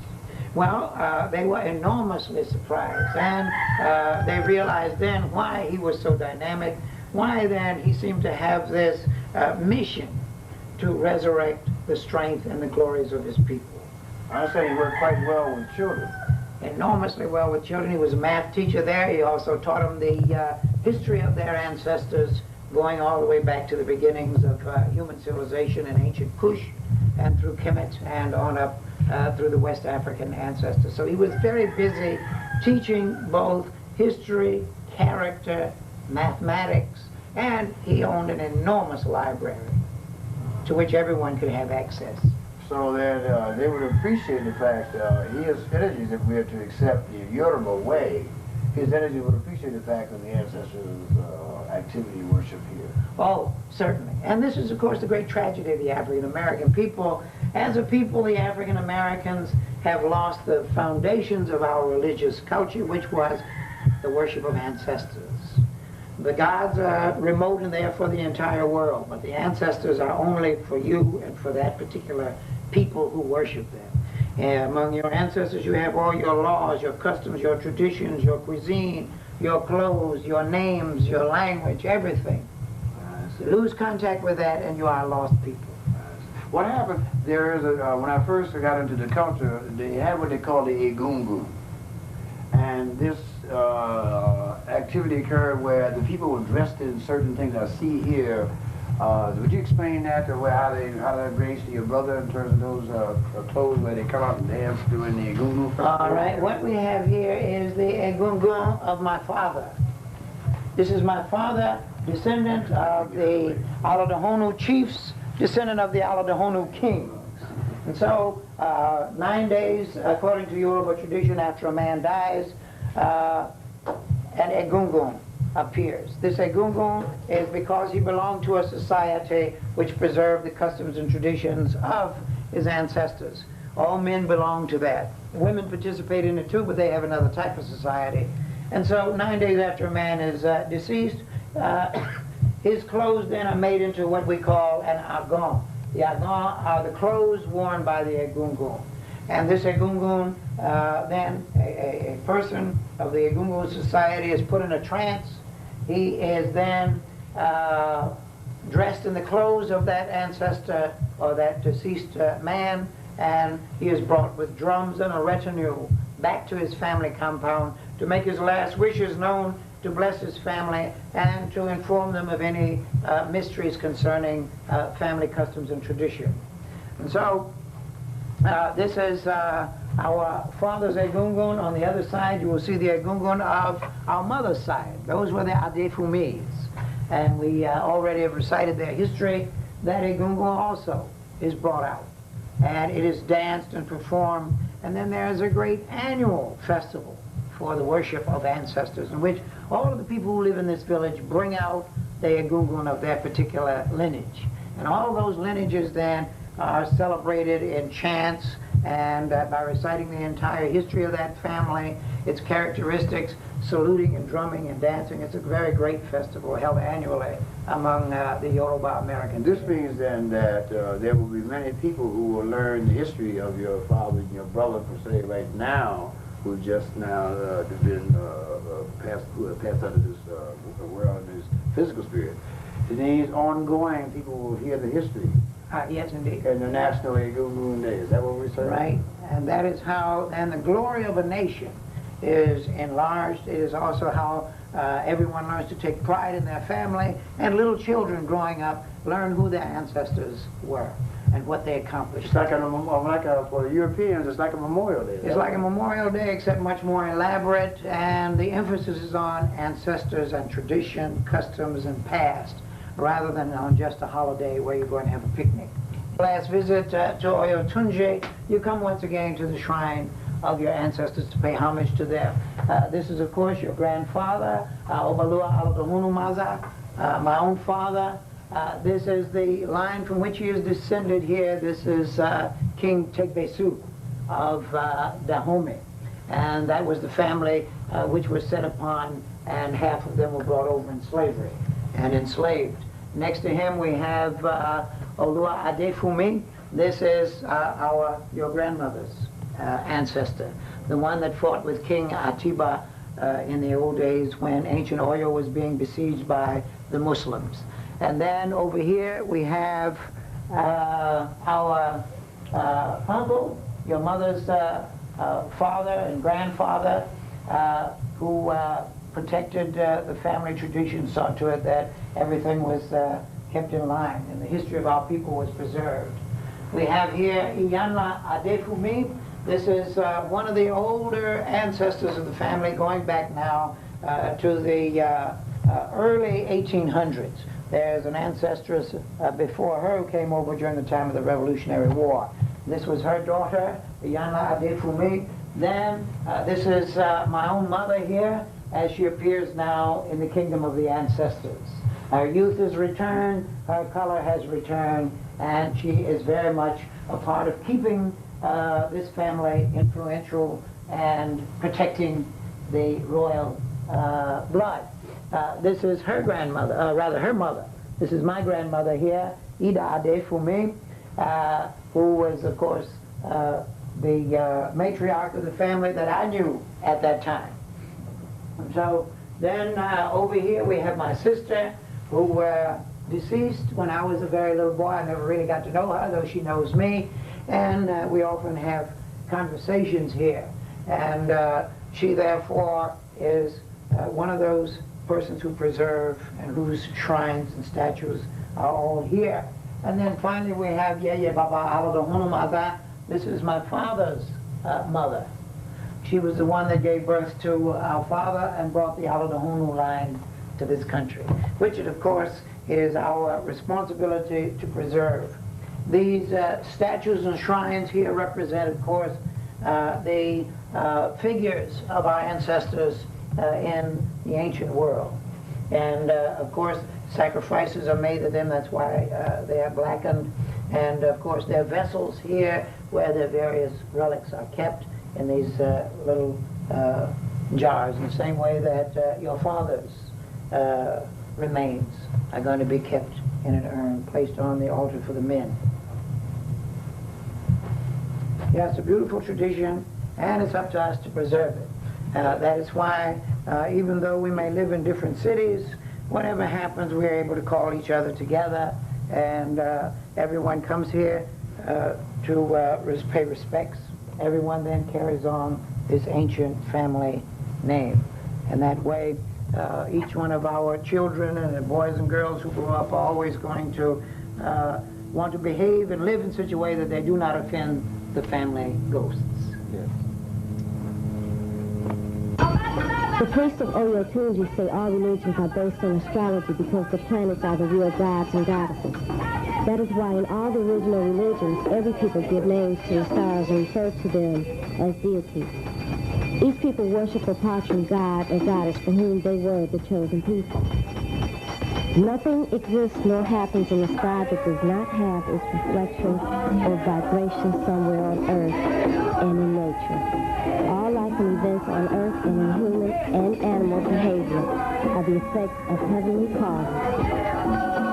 Well, they were enormously surprised, and they realized then why he was so dynamic, why then he seemed to have this mission to resurrect the strength and the glories of his people. I say he worked quite well with children. Enormously well with children. He was a math teacher there. He also taught them the history of their ancestors, going all the way back to the beginnings of human civilization in ancient Kush, and through Kemet, and on up through the West African ancestors. So he was very busy teaching both history, character, mathematics, and he owned an enormous library to which everyone could have access. So that they would appreciate the fact his energies, if we are to accept the Yoruba way, his energy would appreciate the fact that the ancestors' activity worship here. Oh, certainly. And this is, of course, the great tragedy of the African American people. As a people, the African Americans have lost the foundations of our religious culture, which was the worship of ancestors. The gods are remote and there for the entire world, but the ancestors are only for you and for that particular people who worship them. And among your ancestors, you have all your laws, your customs, your traditions, your cuisine, your clothes, your names, your language, everything. You lose contact with that and you are lost people. What happened, there is when I first got into the culture, they had what they call the egungun. And this activity occurred where the people were dressed in certain things I see here. Would you explain that to how that relates to your brother in terms of those clothes where they come out and dance during the Egungun festival? All right, what we have here is the Egungun of my father. This is my father, descendant of the Aladahonu chiefs, descendant of the Aladahonu kings. And so, 9 days, according to Yoruba tradition, after a man dies, an Egungun appears. This Egungun is because he belonged to a society which preserved the customs and traditions of his ancestors. All men belong to that. Women participate in it too, but they have another type of society. And so 9 days after a man is deceased, his clothes then are made into what we call an agon. The agon are the clothes worn by the Egungun. And this Egungun, then a person of the Egungun society is put in a trance. He is then dressed in the clothes of that ancestor or that deceased man, and he is brought with drums and a retinue back to his family compound to make his last wishes known, to bless his family, and to inform them of any mysteries concerning family customs and tradition. And so this is our father's Egungun. On the other side, you will see the Egungun of our mother's side. Those were the Adefumis. And we already have recited their history. That Egungun also is brought out. And it is danced and performed. And then there is a great annual festival for the worship of ancestors, in which all of the people who live in this village bring out the Egungun of their particular lineage. And all of those lineages then are celebrated in chants and by reciting the entire history of that family, its characteristics, saluting and drumming and dancing. It's a very great festival held annually among the Yoruba Americans. This means then that there will be many people who will learn the history of your father and your brother, per se, right now, who just now been who have passed out of this world in his physical spirit. Today's ongoing, people will hear the history. Yes, indeed. And the National Egungun Day. Is that what we're saying? Right. And that is how, and the glory of a nation is enlarged. It is also how everyone learns to take pride in their family, and little children growing up learn who their ancestors were and what they accomplished. It's like for the Europeans, it's like a Memorial Day. It's like a Memorial Day, except much more elaborate, and the emphasis is on ancestors and tradition, customs, and past, rather than on just a holiday where you're going to have a picnic. Last visit to Oyotunji, you come once again to the shrine of your ancestors to pay homage to them. This is, of course, your grandfather, Obalua Aladahunu Maza, my own father. This is the line from which he is descended here. This is King Tegbesu of Dahomey. And that was the family which was set upon, and half of them were brought over in slavery and enslaved. Next to him we have Olua Adefumi. This is your grandmother's ancestor, the one that fought with King Atiba in the old days when ancient Oyo was being besieged by the Muslims. And then over here we have our uncle, your mother's father and grandfather, who protected the family tradition, saw to it that everything was kept in line and the history of our people was preserved. We have here Iyanla Adefumi. This is one of the older ancestors of the family, going back now to the early 1800s. There's an ancestress before her who came over during the time of the Revolutionary War. This was her daughter, Iyanla Adefumi. Then this is my own mother here, as she appears now in the kingdom of the ancestors. Her youth has returned, her color has returned, and she is very much a part of keeping this family influential and protecting the royal blood. This is her grandmother, her mother. This is my grandmother here, Ida Adefumi, who was, of course, the matriarch of the family that I knew at that time. And so then over here we have my sister, who were deceased when I was a very little boy. I never really got to know her, though she knows me. And we often have conversations here. And she therefore is one of those persons who preserve and whose shrines and statues are all here. And then finally we have Yeye Baba Aladahunu Mada. This is my father's mother. She was the one that gave birth to our father and brought the Aladahunu line to this country, which of course is our responsibility to preserve. These statues and shrines here represent, of course, the figures of our ancestors in the ancient world. And of course, sacrifices are made to them. That's why they are blackened. And of course, there are vessels here where their various relics are kept in these little jars, in the same way that your father's remains are going to be kept in an urn placed on the altar for the men. Yeah, it's a beautiful tradition, and it's up to us to preserve it. That is why, even though we may live in different cities, whatever happens, we're able to call each other together, and everyone comes here to pay respects. Everyone then carries on this ancient family name. And that way, each one of our children and the boys and girls who grow up are always going to want to behave and live in such a way that they do not offend the family ghosts. Yes. The priests of Oyotunji say all religions are based on astrology because the planets are the real gods and goddesses. That is why in all the original religions, every people give names to the stars and refer to them as deities. Each people worship a patron god or goddess for whom they were the chosen people. Nothing exists nor happens in the sky that does not have its reflection or vibration somewhere on Earth and in nature. All life and events on Earth and in human and animal behavior are the effects of heavenly causes.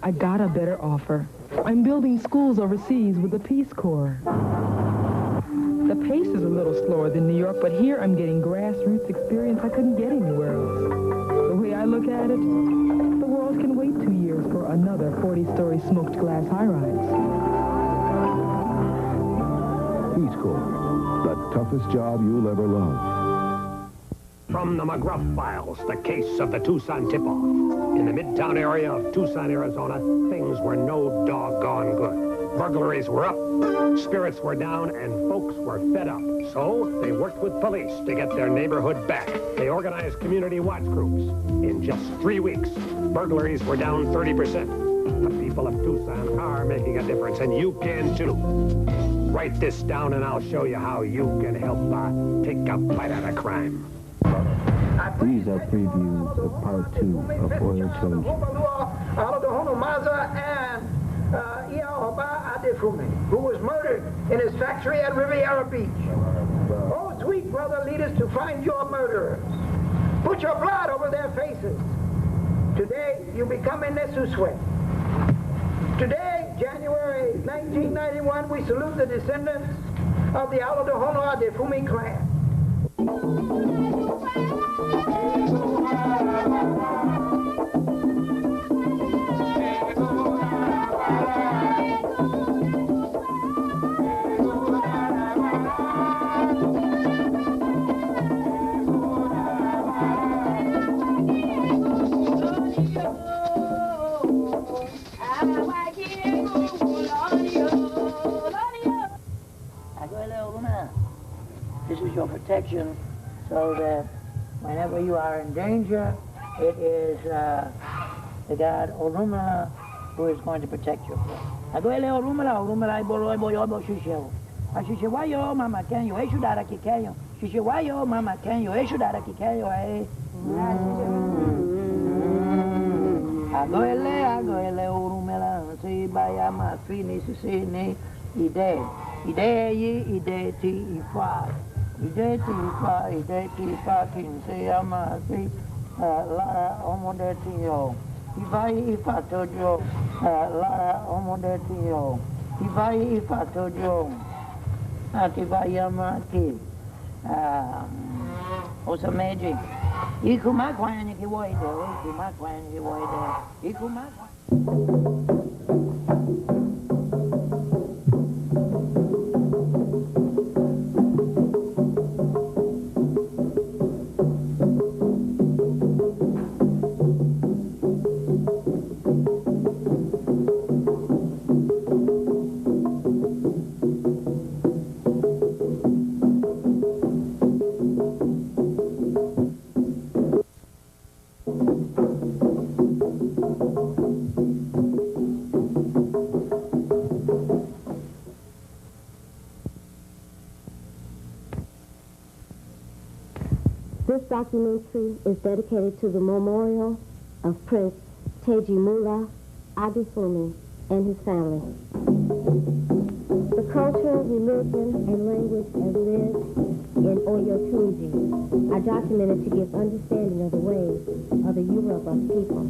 I got a better offer. I'm building schools overseas with the Peace Corps. The pace is a little slower than New York, but here I'm getting grassroots experience I couldn't get anywhere else. The way I look at it, the world can wait 2 years for another 40-story smoked glass high-rise. Peace Corps, the toughest job you'll ever love. From the McGruff files, the case of the Tucson tip-off. In the Midtown area of Tucson, Arizona, things were no doggone good. Burglaries were up, spirits were down, and folks were fed up. So they worked with police to get their neighborhood back. They organized community watch groups. In just 3 weeks, burglaries were down 30%. The people of Tucson are making a difference, and you can too. Write this down, and I'll show you how you can help take a bite out of crime. These are previews of part 2 of Oil Change. Who was murdered in his factory at Riviera Beach. Oh, sweet brother, lead us to find your murderers. Put your blood over their faces. Today, you become in Nesuswe. Today, January 1991, we salute the descendants of the Aladohono Adefumi clan. This is your protection, so that whenever you are in danger, it is the God Orumala who is going to protect you. Agoele Orumala, Orumala Ibolo Shusho. Ashishawayo, Mama can you, Eshudara Kikayo. Shishawayo, Mama can you, Eshudara Kikayo, eh? Agoele Orumala, see by Yama, Fini, Sini, Ide. Ide ti ifa. Ide ti ifa kin se ama si la omode ti yo. Ifa tojo la omode ti yo. Ifa tojo. Ati bayama ki. Osa meji. Ikuma kwani ki woide, ikuma kwani ki woide. Ikuma This documentary is dedicated to the memorial of Prince Tejumola Adefumi and his family. The culture, religion, and language as lived in Oyotunji are documented to give understanding of the ways of the Yoruba people.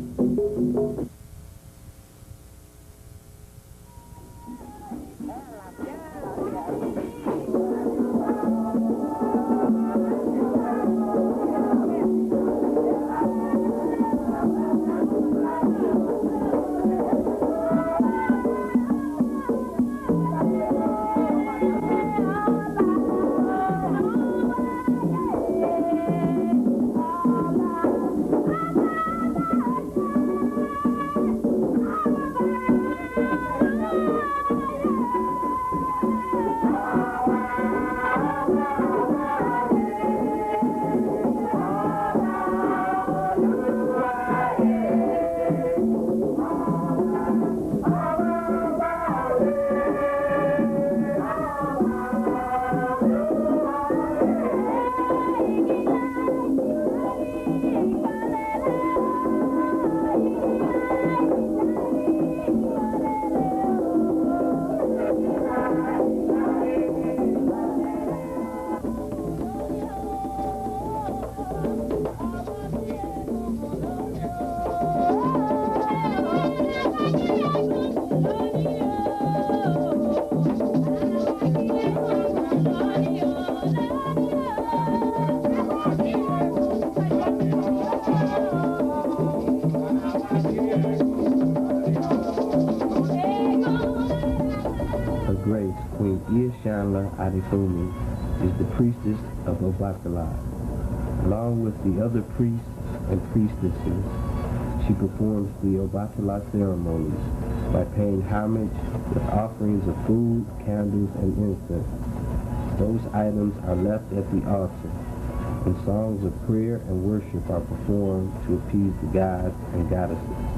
Adifumi, is the priestess of Obatala. Along with the other priests and priestesses, she performs the Obatala ceremonies by paying homage with offerings of food, candles, and incense. Those items are left at the altar, and songs of prayer and worship are performed to appease the gods and goddesses.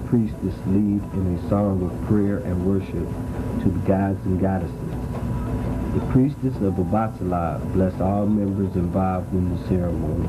Priestess lead in a song of prayer and worship to the gods and goddesses. The priestess of Obatala bless all members involved in the ceremony.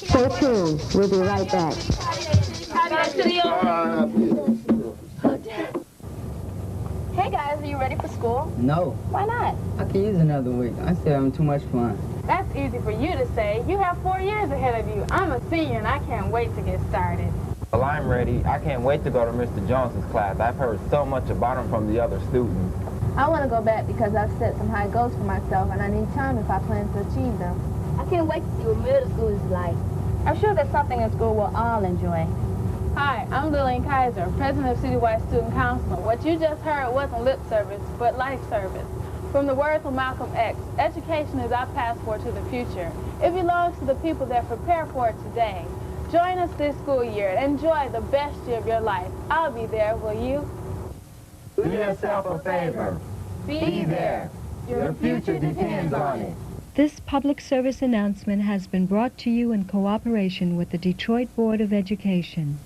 Stay tuned. We'll be right back. Hey guys, are you ready for school? No. Why not? I can use another week. I'm still having too much fun. That's easy for you to say. You have 4 years ahead of you. I'm a senior and I can't wait to get started. Well, I'm ready. I can't wait to go to Mr. Jones's class. I've heard so much about him from the other students. I want to go back because I've set some high goals for myself and I need time if I plan to achieve them. I can't wait to see what middle school is like. I'm sure there's something in school we'll all enjoy. Hi, I'm Lillian Kaiser, President of Citywide Student Council. What you just heard wasn't lip service, but life service. From the words of Malcolm X, education is our passport to the future. It belongs to the people that prepare for it today. Join us this school year and enjoy the best year of your life. I'll be there, will you? Do yourself a favor. Be there. Your future depends on it. This public service announcement has been brought to you in cooperation with the Detroit Board of Education.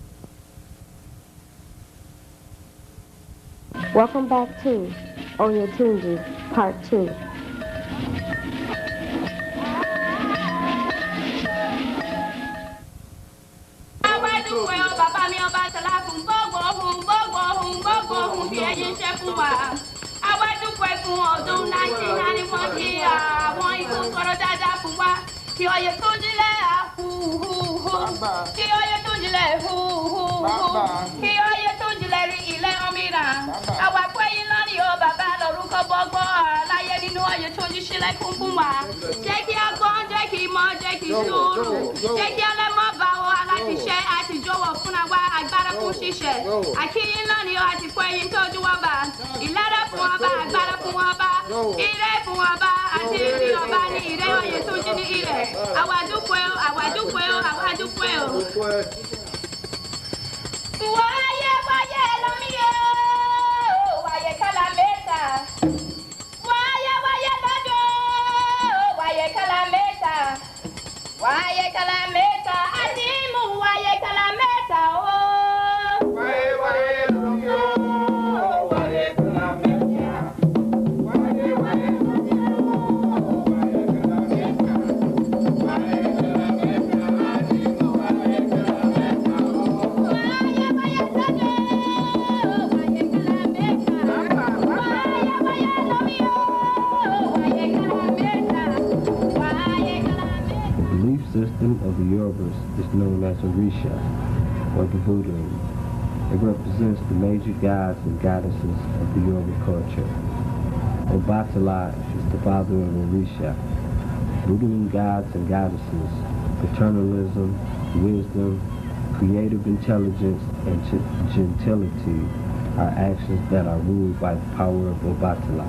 Welcome back to Oyotunji, Part 2. the Yorubas is known as Orisha, or the Voodoo. It represents the major gods and goddesses of the Yoruba culture. Obatala is the father of Orisha. Voodoo gods and goddesses, paternalism, wisdom, creative intelligence, and gentility are actions that are ruled by the power of Obatala.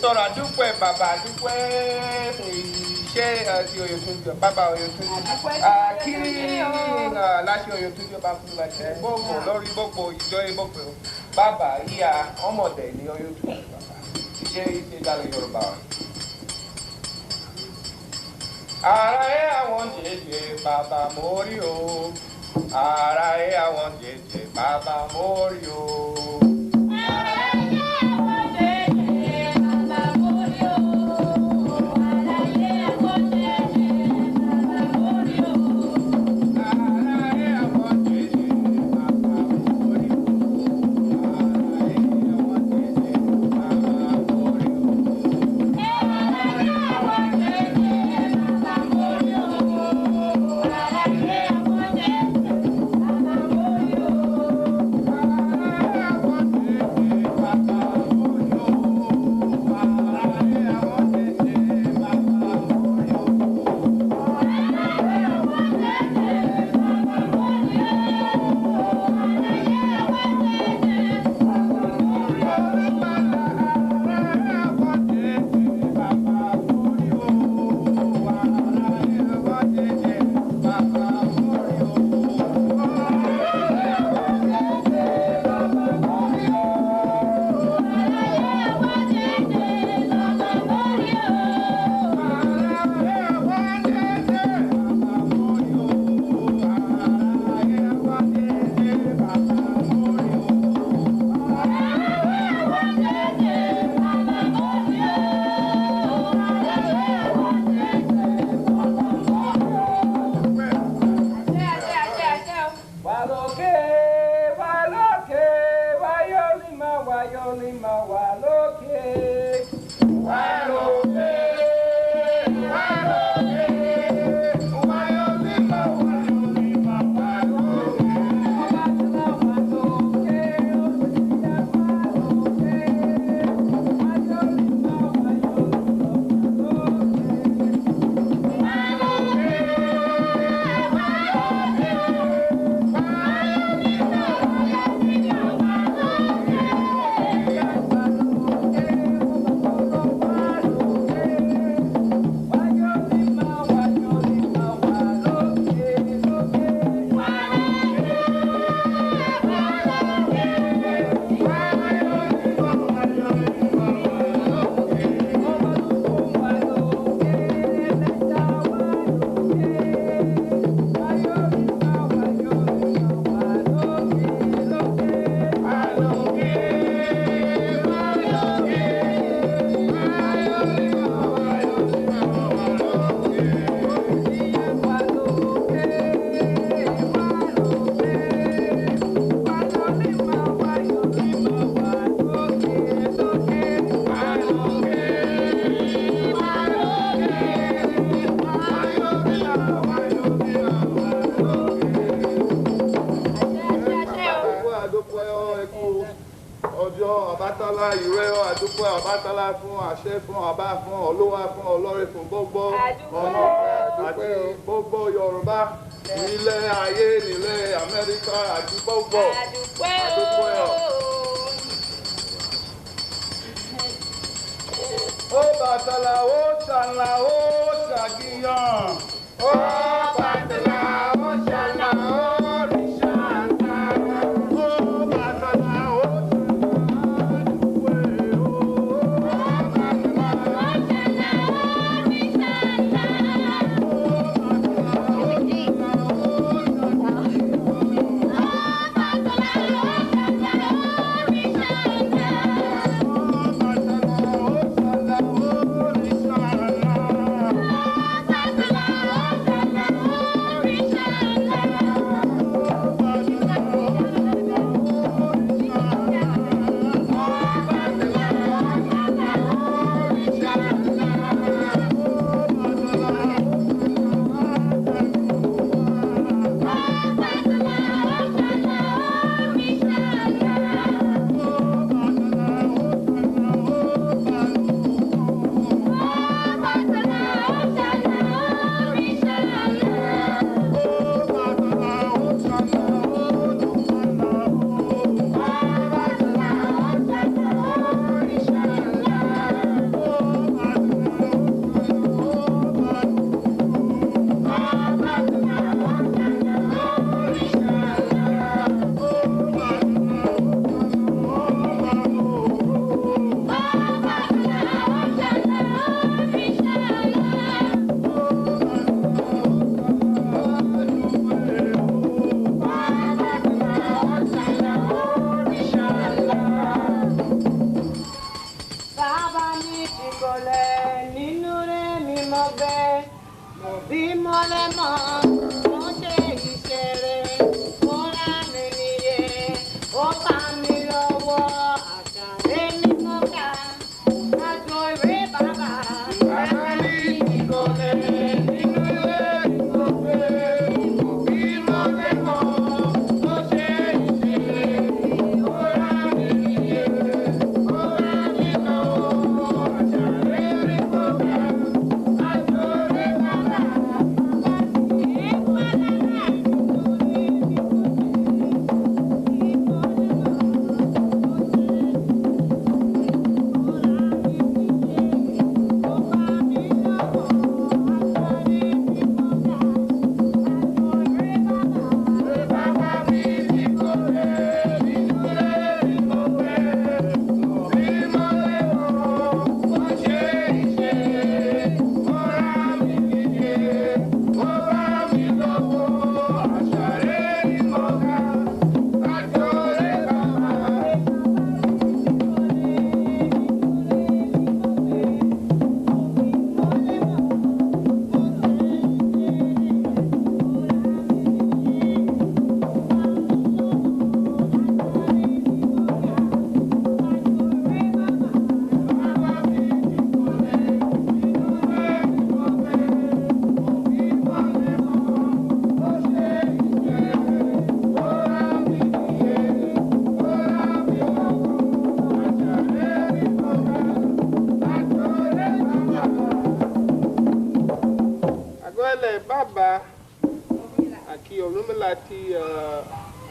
Sọ̀rọ̀ àdúpẹ́ bàbá àdúpẹ́ iṣẹ́ ti Oyètúnjí bàbá Oyètúnjí kí láti Oyètúnjí ọba fún wa ṣe gbogbo lórí gbogbo ìjọ ìgbòkè bàbá ìyá ọmọdé ní Oyètúnjí bàbá iṣẹ́ ìdálẹ̀ Yorùbá wa. Ara ẹ̀ àwọn jẹjẹ bàbá mórí o, ara ẹ̀ àwọn jẹjẹ bàbá mórí o. ikú ọjọ́ Ọbàtálá ìrẹ́ àdúpẹ́ Ọbàtálá fún àṣẹ fún ọba fún olúwa fún olórí fún gbogbo ọmọ àti gbogbo Yorùbá nílẹ̀ ayé nílẹ̀ Amẹ́ríkà àti gbogbo àdúpẹ́ ọ̀. Ọbàtálá ó ṣàlà ó ṣàgíyàn. Ọbàtálá ó ṣàlà ó rìṣàǹtà. Ọbàtálá ó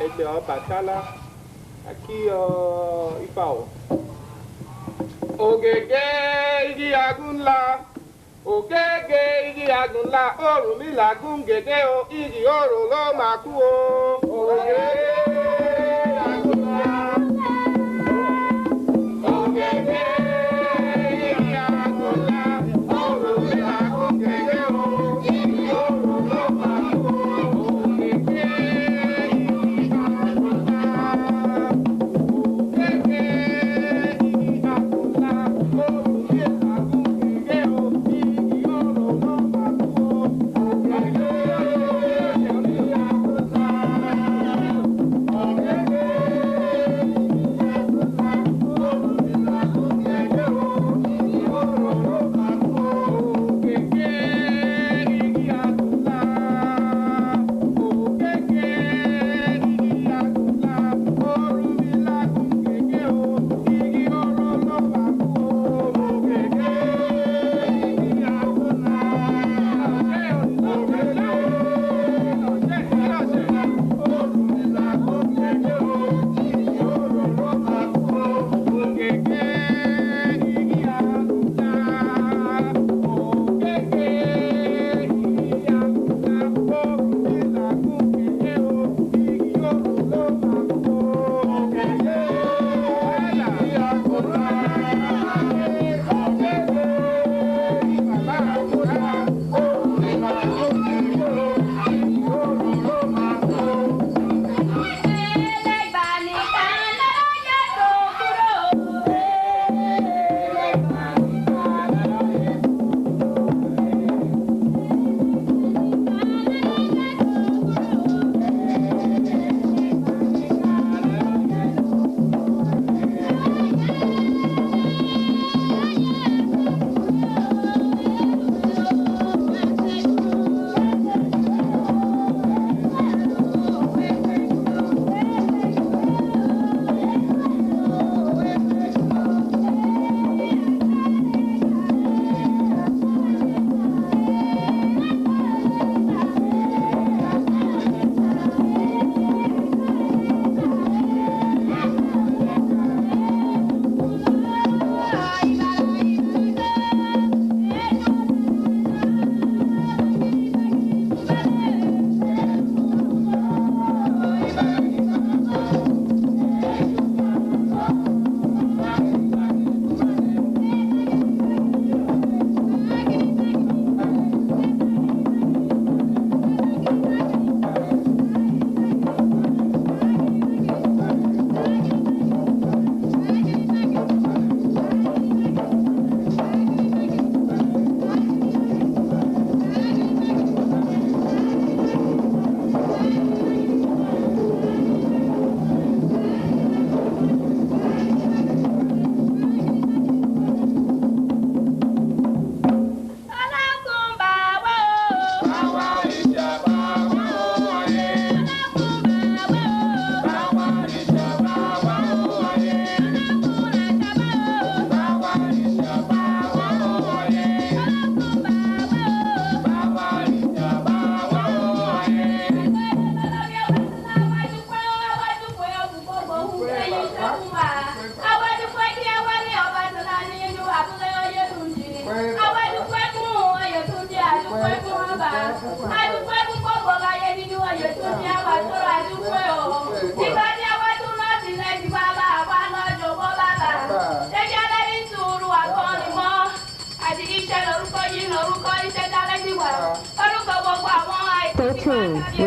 ẹgbẹ́ Ọbàtálá àti Ifá o. Ògègè igi agúnlá, ògègè igi agúnlá, Ọ̀rúnmìlà gún gègé o, igi òrò ló máa kú o. Ògègè agúnlá, ògègè igi agúnlá, Ọ̀rúnmìlà gún gègé o, igi òrò ló máa kú o.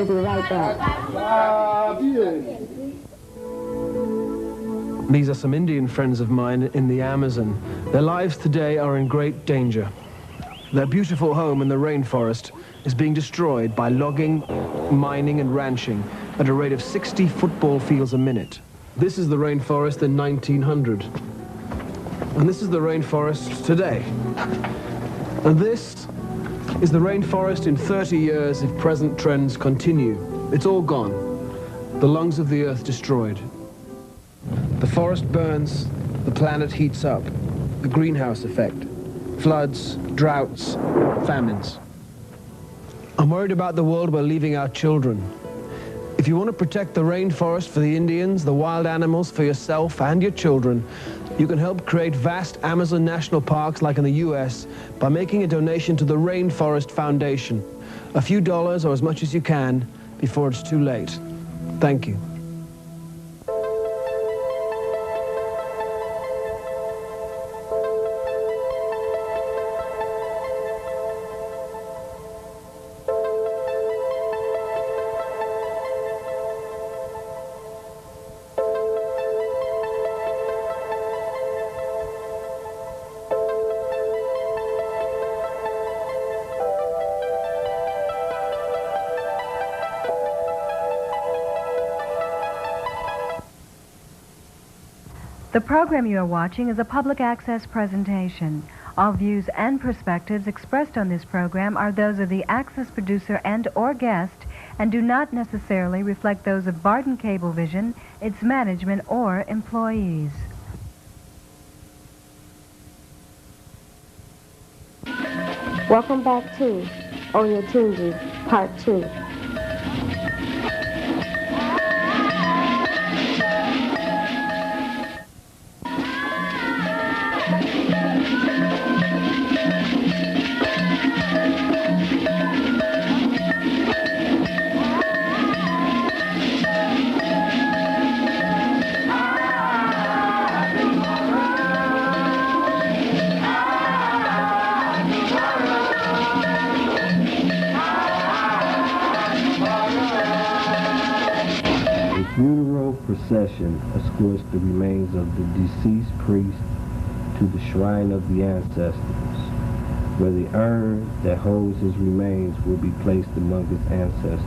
be right back. These are some Indian friends of mine in the Amazon. Their lives today are in great danger. Their beautiful home in the rainforest is being destroyed by logging, mining and ranching at a rate of 60 football fields a minute. This is the rainforest in 1900. And this is the rainforest today. And this is the rainforest in 30 years if present trends continue. It's all gone. The lungs of the earth destroyed. The forest burns, the planet heats up. The greenhouse effect. Floods, droughts, famines. I'm worried about the world we're leaving our children. If you want to protect the rainforest for the Indians, the wild animals, for yourself and your children, you can help create vast Amazon national parks like in the US by making a donation to the Rainforest Foundation. A few dollars or as much as you can before it's too late. Thank you. The program you are watching is a public access presentation. All views and perspectives expressed on this program are those of the access producer and/or guest and do not necessarily reflect those of Barton Cablevision, its management, or employees. Welcome back to Oyotunji, Part 2. Procession escorts the remains of the deceased priest to the shrine of the ancestors, where the urn that holds his remains will be placed among his ancestors.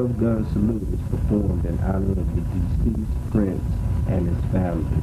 12-gun salute is performed in honor of the deceased prince and his family.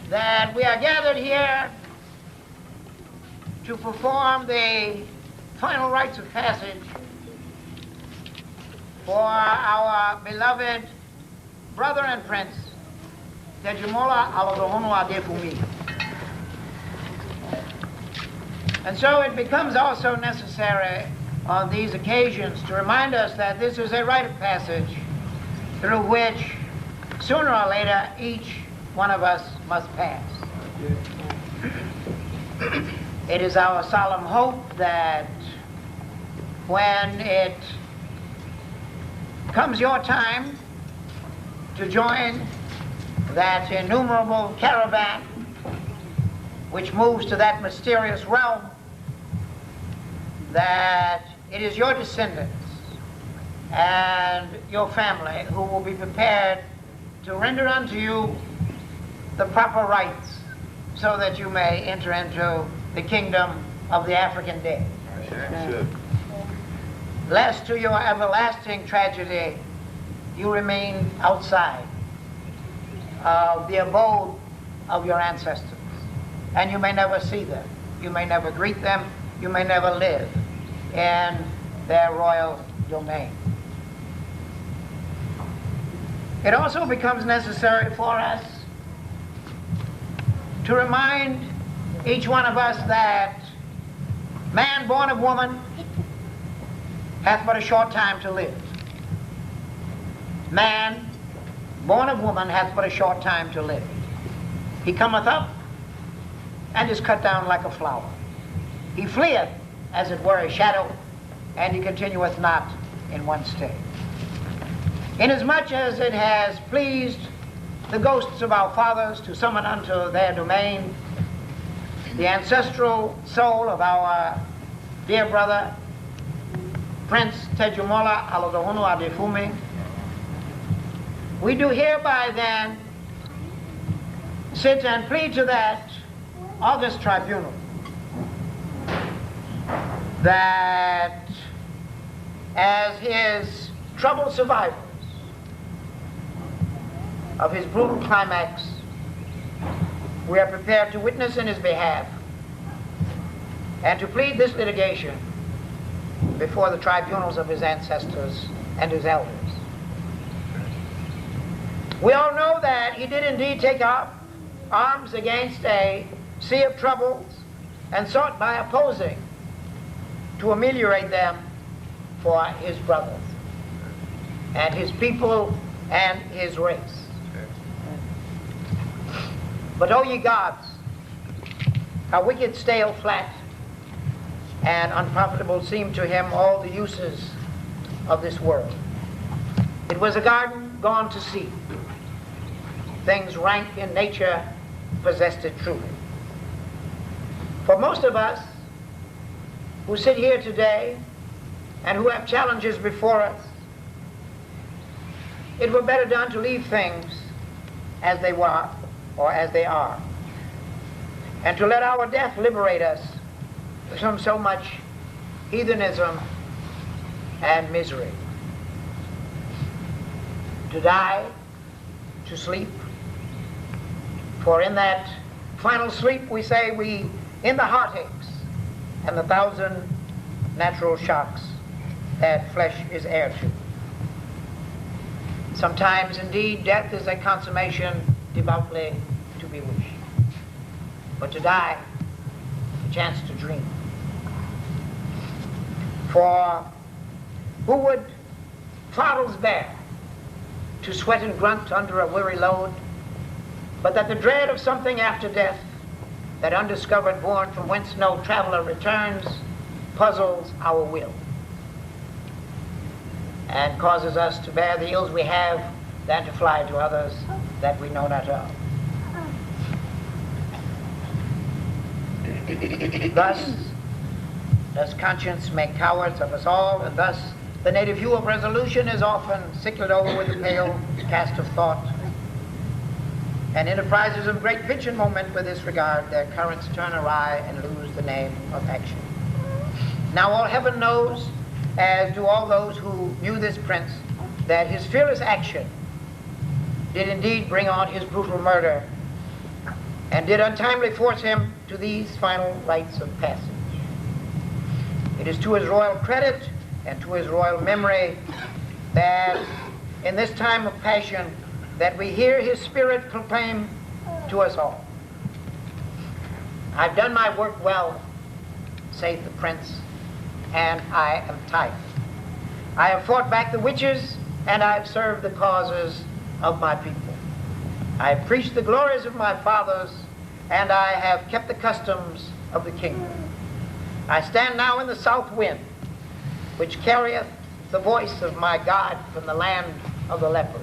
That we are gathered here to perform the final rites of passage for our beloved brother and prince, Tejumola Aladohono Adefumi. And so it becomes also necessary on these occasions to remind us that this is a rite of passage through which sooner or later each one of us must pass. It is our solemn hope that when it comes your time to join that innumerable caravan which moves to that mysterious realm, that it is your descendants and your family who will be prepared to render unto you the proper rites so that you may enter into the kingdom of the African dead. Sure. Lest to your everlasting tragedy you remain outside of the abode of your ancestors, and you may never see them, you may never greet them, you may never live in their royal domain. It also becomes necessary for us to remind each one of us that man born of woman hath but a short time to live. Man born of woman hath but a short time to live. He cometh up and is cut down like a flower. He fleeth, as it were, a shadow, and he continueth not in one state. Inasmuch as it has pleased the ghosts of our fathers to summon unto their domain the ancestral soul of our dear brother, Prince Tejumola Aladohono Adefumi, we do hereby then sit and plead to that august tribunal that as his troubled survivors of his brutal climax, we are prepared to witness in his behalf and to plead this litigation before the tribunals of his ancestors and his elders. We all know that he did indeed take up arms against a sea of troubles and sought by opposing to ameliorate them for his brothers. and his people and his race. But O ye gods, how wicked, stale, flat, and unprofitable seemed to him all the uses of this world. It was a garden gone to seed. Things rank in nature possessed it truly. For most of us who sit here today and who have challenges before us, it were better done to leave things as they were or as they are, and to let our death liberate us from so much heathenism and misery. To die, to sleep, for in that final sleep we say we, in the heartaches and the thousand natural shocks that flesh is heir to. Sometimes indeed death is a consummation devoutly to be wished. But to die, a chance to dream. For who would trottles bear to sweat and grunt under a weary load, but that the dread of something after death, that undiscovered bourne from whence no traveler returns, puzzles our will and causes us to bear the ills we have than to fly to others that we know not of. Thus does conscience make cowards of us all, and thus the native hue of resolution is often sicklied over with the pale cast of thought. And enterprises of great pitch and moment with this regard, their currents turn awry and lose the name of action. Now all heaven knows, as do all those who knew this prince, that his fearless action did indeed bring on his brutal murder, and did untimely force him to these final rites of passage. It is to his royal credit and to his royal memory that in this time of passion that we hear his spirit proclaim to us all, "I've done my work well, saith the prince, and I am tired. I have fought back the witches, and I have served the causes of my people. I have preached the glories of my fathers, and I have kept the customs of the kingdom. I stand now in the south wind, which carrieth the voice of my God from the land of the leopard.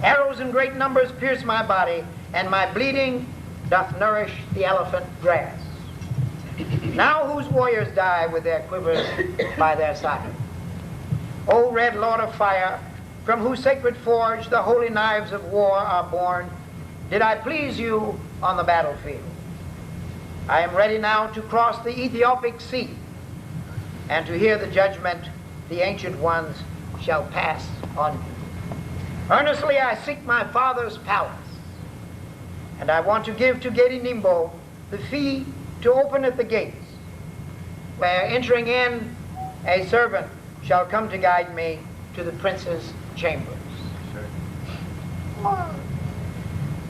Arrows in great numbers pierce my body, and my bleeding doth nourish the elephant grass. Now whose warriors die with their quivers by their side? O red Lord of fire, from whose sacred forge the holy knives of war are born, did I please you on the battlefield? I am ready now to cross the Ethiopic sea, and to hear the judgment the ancient ones shall pass on me. Earnestly I seek my father's palace, and I want to give to Gedi Nimbo the fee to open at the gates, where entering in a servant shall come to guide me to the prince's chambers."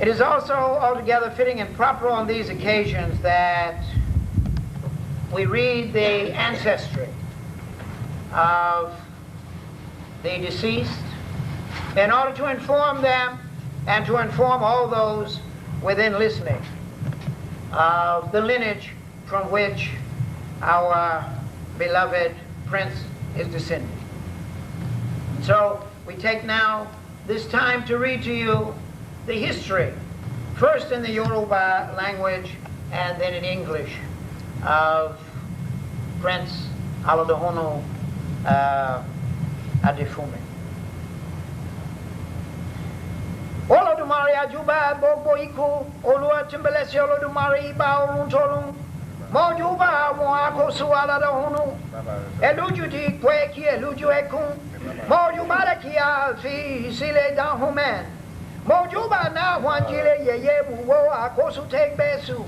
It is also altogether fitting and proper on these occasions that we read the ancestry of the deceased in order to inform them and to inform all those within listening of the lineage from which our beloved prince is descended. So we take now this time to read to you the history, first in the Yoruba language and then in English, of Prince Aladohono Adefume. Olodumare ajuba gbogbo ikú, Olúwa Timbelesi Olodumare iba orun torun, mojuba àwọn àkóso Aladohono, eluju di pé kí eluju ẹkún, mojuba rẹ̀ kí a fi sílẹ̀ dáhùnmẹ́, mojuba náà wọ́n jílẹ̀ yẹyẹ buwo àkóso tẹ́gbẹ́sù,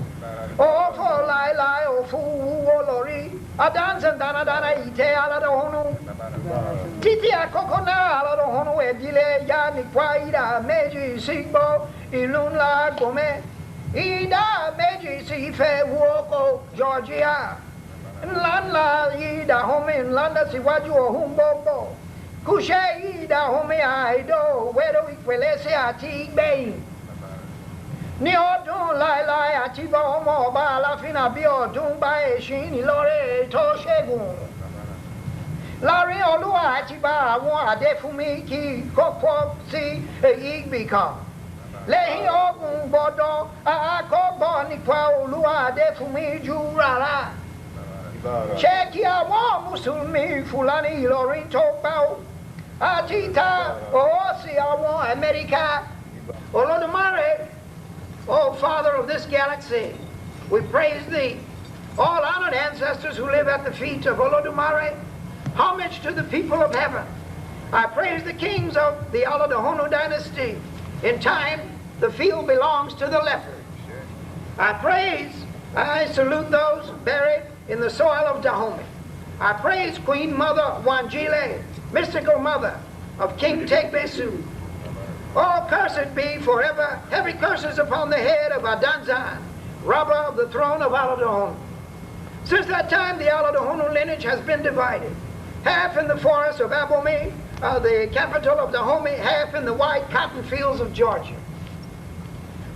òfò láìláì òfò wúwo lórí, adansan dánadáná ìtẹ́ Aladohono. Títí àkókò náà Aladohono ẹ̀dílé ya nípa ìdá méjì sígbó ìlú ńlá Gome, ìdá méjì sí Ifẹ̀ wọ́kọ̀ Georgia, ńláńlá ìdá Home ńláńlá síwájú ọ̀hún gbogbo, Kushe da home aido, wedo ikwelese ati igbeyin. Ní ọdún láíláí àti bá ọmọ ọba aláfin àbí ọdún bá èṣin nílọ́rẹ́ tó ṣẹ́gun. Láàrin olúwa àti bá àwọn Adéfúnmi kí kọ́kọ́ sí èyí gbìkan. Lẹ́yìn ogun gbọ́dọ̀ àkọ́gbọ́ nípa olúwa Adéfúnmi jù rárá. Ṣé kí àwọn Mùsùlùmí Fúlàní Ìlọrin tó gbà ó? Àti ta ó sí àwọn Amẹ́ríkà Olódùmarè. Oh, Father of this galaxy, we praise Thee. All honored ancestors who live at the feet of Olodumare, homage to the people of heaven. I praise the kings of the Aladohono dynasty. In time, the field belongs to the leopard. I salute those buried in the soil of Dahomey. I praise Queen Mother Wanjile, mystical mother of King Tegbesu. All cursed be forever, heavy curses upon the head of Adanzan, robber of the throne of Aladohono. Since that time, the Aladohono lineage has been divided. Half in the forest of Abomey, the capital of Dahomey, half in the wide cotton fields of Georgia.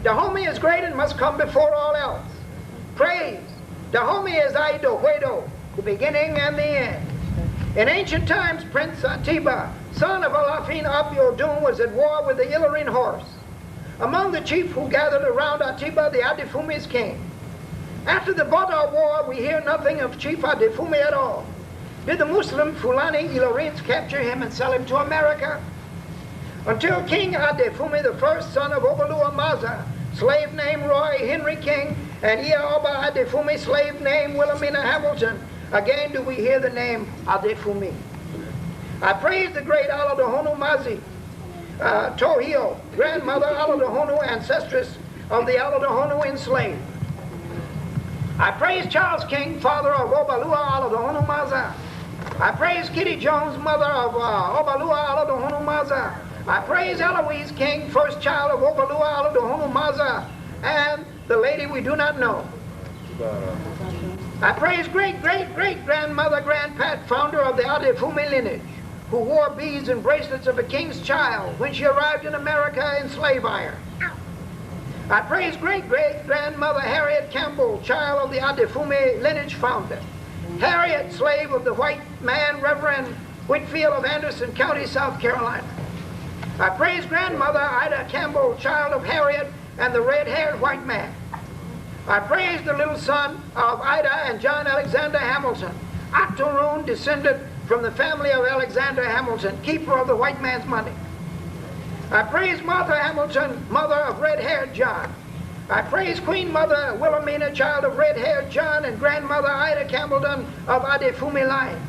Dahomey is great and must come before all else. Praise! Dahomey is Aido Huedo, the beginning and the end. In ancient times, Prince Atiba, son of Alafin Abiodun, was at war with the Ilorin horse. Among the chiefs who gathered around Atiba, the Adefumis came. After the Badar War, we hear nothing of Chief Adefumi at all. Did the Muslim Fulani Ilorins capture him and sell him to America? Until King Adefumi, the first son of Obalua Maza, slave named Roy Henry King, and Iaoba Adefumi, slave named Wilhelmina Hamilton, again do we hear the name Adefumi. I praise the great Aladohono Mazi, Tohio, grandmother Aladohono, ancestress of the Aladohono enslaved. I praise Charles King, father of Obalua Aladohono Maza. I praise Kitty Jones, mother of Obalua Aladohono Maza. I praise Eloise King, first child of Obalua Aladohono Maza, and the lady we do not know. I praise great-great-great-grandmother Grandpat, founder of the Adefumi lineage, who wore beads and bracelets of a king's child when she arrived in America in slave iron. I praise great-great-grandmother Harriet Campbell, child of the Adefumi lineage founder. Harriet, slave of the white man, Reverend Whitfield of Anderson County, South Carolina. I praise grandmother Ida Campbell, child of Harriet and the red-haired white man. I praise the little son of Ida and John Alexander Hamilton, Octoroon, descended from the family of Alexander Hamilton, keeper of the white man's money. I praise Martha Hamilton, mother of red-haired John. I praise Queen Mother Wilhelmina, child of red-haired John, and grandmother Ida Campbellton of Adefumi line.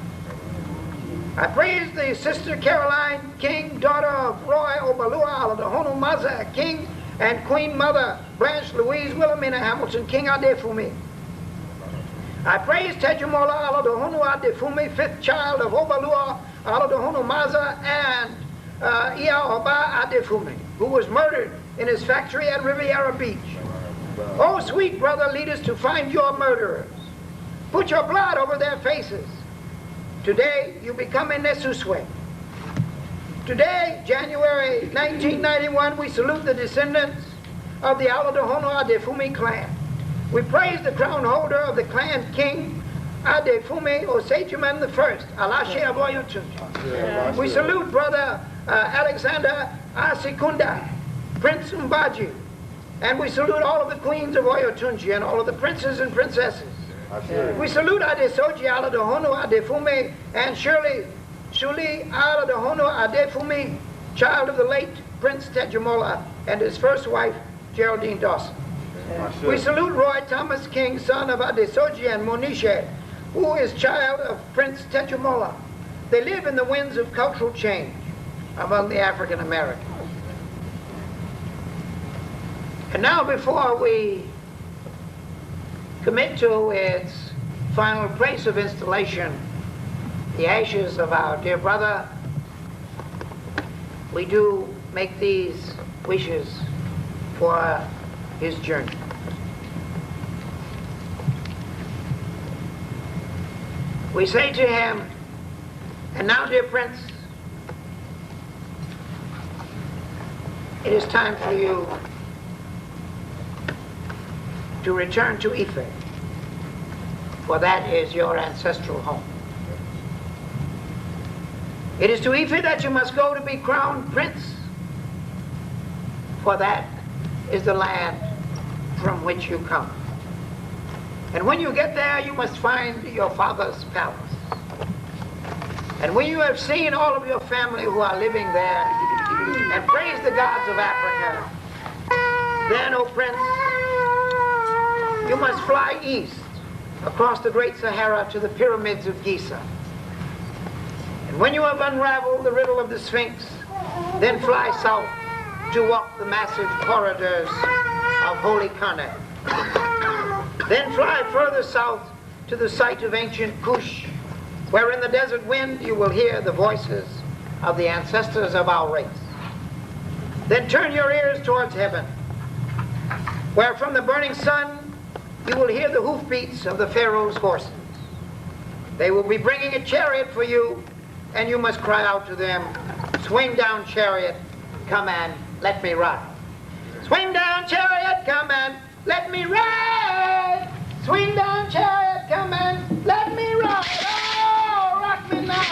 I praise the sister Caroline King, daughter of Roy Obalua Aladohono Maza King, and Queen Mother Blanche Louise Wilhelmina Hamilton, King Adefumi. I praise Tejumola Aladohono Adefumi, fifth child of Obalua Aladohono Maza, and Iaoba Adefumi, who was murdered in his factory at Riviera Beach. Oh, sweet brother, lead us to find your murderers. Put your blood over their faces. Today, you become a Nesuswe. Today, January 1991, we salute the descendants of the Aladohono Adefumi clan. We praise the crown holder of the clan King Adefumi Osejuman I, Alashe Aboyutunji. We salute brother Alexander Asikunda, Prince Mbaji, and we salute all of the queens of Oyotunji and all of the princes and princesses. We salute Adesoji Aladohono Adefumi and Shuli Aladohono Adefumi, child of the late Prince Tejumola and his first wife, Geraldine Dawson. We salute Roy Thomas King, son of Adesoji and Monisha, who is child of Prince Tejumola. They live in the winds of cultural change among the African Americans. And now, before we commit to its final place of installation, the ashes of our dear brother, we do make these wishes for his journey. We say to him, and now, dear Prince, it is time for you to return to Ife, for that is your ancestral home. It is to Ife that you must go to be crowned prince, for that is the land from which you come. And when you get there, you must find your father's palace. And when you have seen all of your family who are living there and praise the gods of Africa, then, O Prince, you must fly east across the Great Sahara to the pyramids of Giza. And when you have unraveled the riddle of the Sphinx, then fly south to walk the massive corridors of Holy Karnak. Then fly further south to the site of ancient Kush, where in the desert wind you will hear the voices of the ancestors of our race. Then turn your ears towards heaven, where from the burning sun you will hear the hoofbeats of the Pharaoh's horses. They will be bringing a chariot for you, and you must cry out to them, "Swing down, chariot, come and let me ride. Swing down, chariot, come and let me ride. Swing down, chariot, come and let me ride. Oh, rock me now,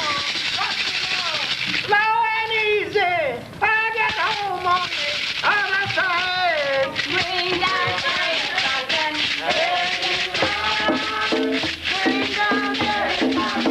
slow and easy. I get home on the other side. Swing down, chariot, come and let me ride. Swing down, chariot, come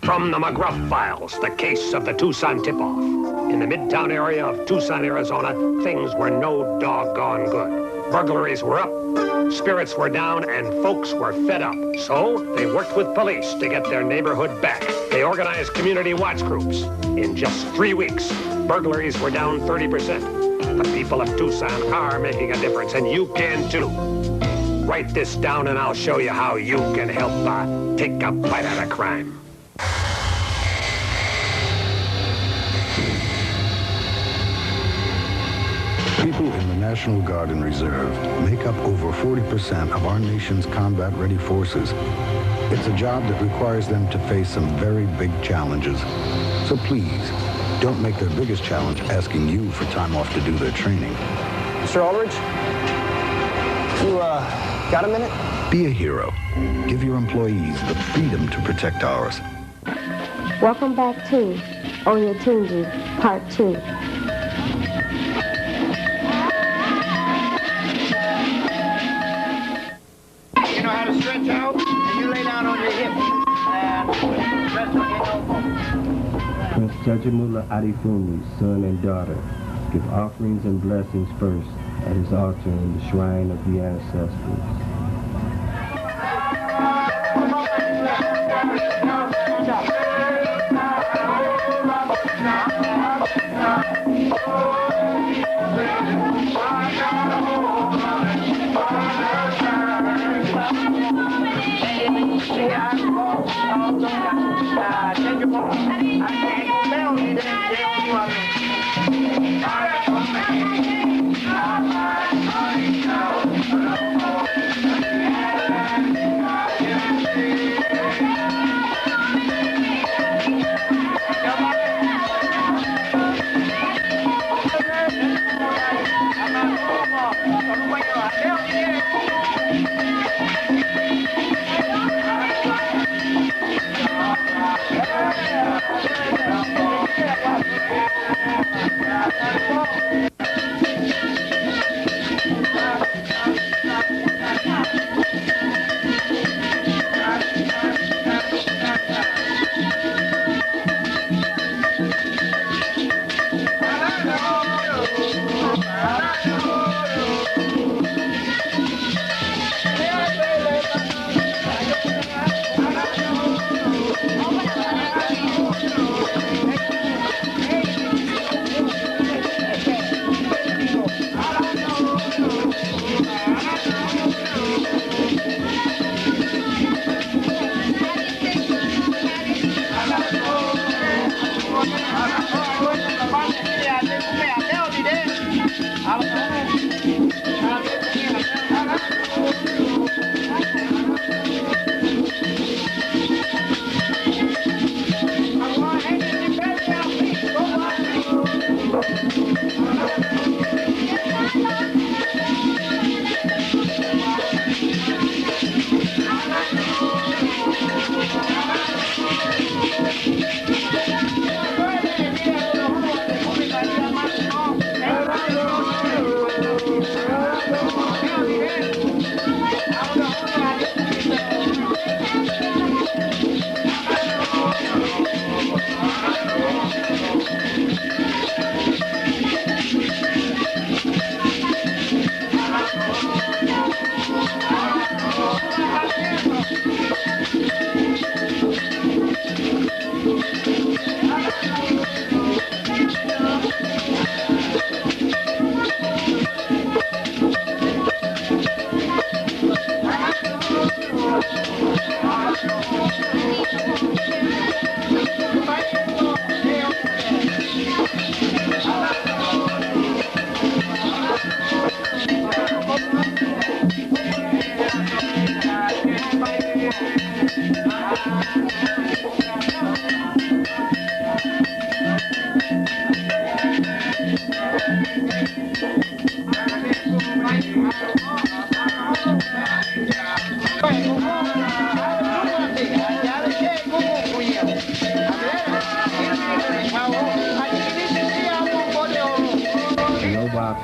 From the McGruff files, the case of the Tucson tip-off. In the Midtown area of Tucson, Arizona, things were no doggone good. Burglaries were up, spirits were down, and folks were fed up. So they worked with police to get their neighborhood back. They organized community watch groups. In just 3 weeks, burglaries were down 30%. The people of Tucson are making a difference, and you can too. Write this down and I'll show you how you can help take a bite out of crime. People in the National Guard and Reserve make up over 40% of our nation's combat-ready forces. It's a job that requires them to face some very big challenges. So please, don't make their biggest challenge asking you for time off to do their training. Mr. Aldridge, you, got a minute? Be a hero. Give your employees the freedom to protect ours. Welcome back to Oyotunji, Part 2. You know how to stretch out? And you lay down on your hips and rest on your elbow. Prince Tejumola Adifumi's son and daughter give offerings and blessings first at his altar in the shrine of the ancestors.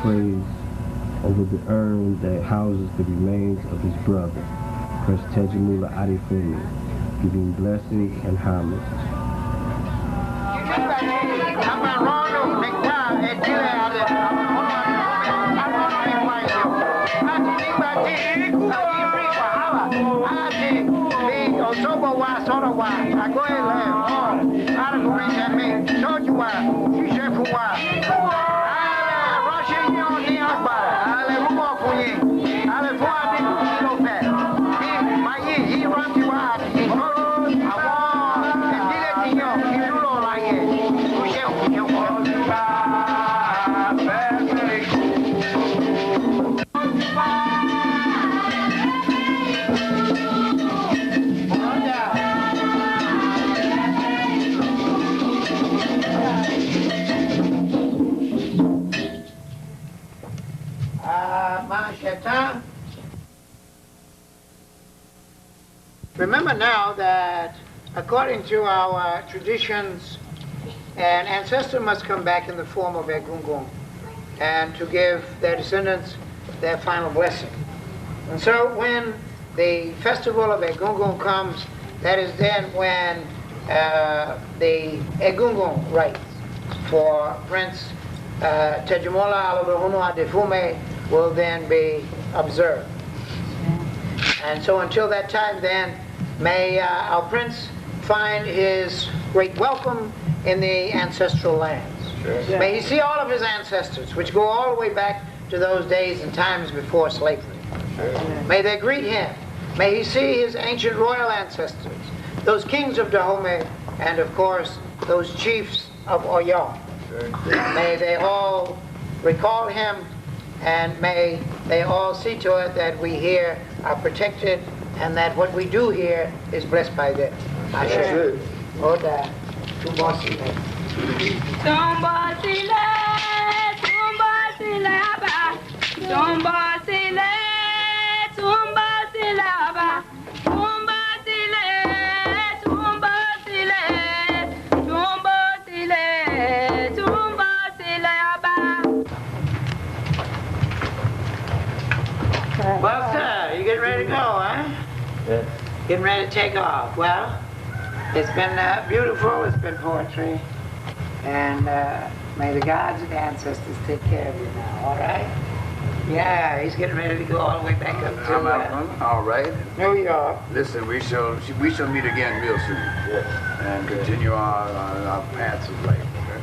Praise over the urn that houses the remains of his brother, Prince Tejumola Adefumi, giving blessings and homage. Remember now that according to our traditions, an ancestor must come back in the form of a gungun and to give their descendants their final blessing. And so when the festival of Egungun comes, that is then when the Egungun rites for Prince Tejumola Adefumi will then be observed. And so until that time then, may our prince find his great welcome in the ancestral lands. Sure. May he see all of his ancestors, which go all the way back to those days and times before slavery. Sure. May they greet him. May he see his ancient royal ancestors, those kings of Dahomey, and of course, those chiefs of Oyo. Sure. May they all recall him, and may they all see to it that we here are protected and that what we do here is blessed by them. Ashe. Oda. Tumbasile. Tumbasile, tumbasile aba. Tumbasile, tumbasile aba. Tumbasile, tumbasile, tumbasile, tumbasile aba. Well, sir, you getting ready to go, huh? Yes. Getting ready to take off. Well, it's been beautiful. It's been poetry. And may the gods and ancestors take care of you now, all right? Yeah, he's getting ready to go all the way back up to all right. New York. Listen, we shall meet again real soon. Yes. And continue our paths of life. Okay.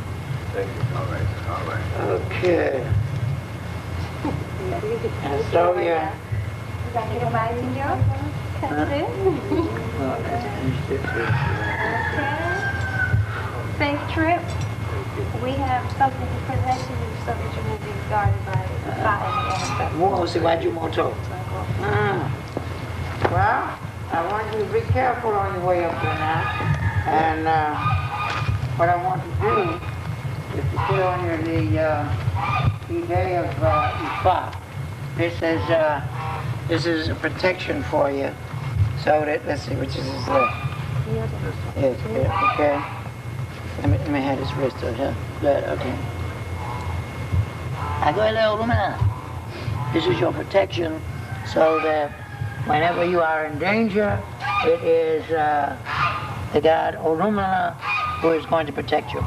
Thank you. All right. Okay. And so yeah. Safe trip. We have something to present to you so that you will be guarded by the fire. Well, I want you to be careful on your way up there now. And what I want to do is to put on you the day of Ifa. This is a protection for you. So that, let's see, which is his left. Yes, okay. Let me have his wrist over here. Good, okay. This is your protection so that whenever you are in danger, it is the god Orumala who is going to protect you.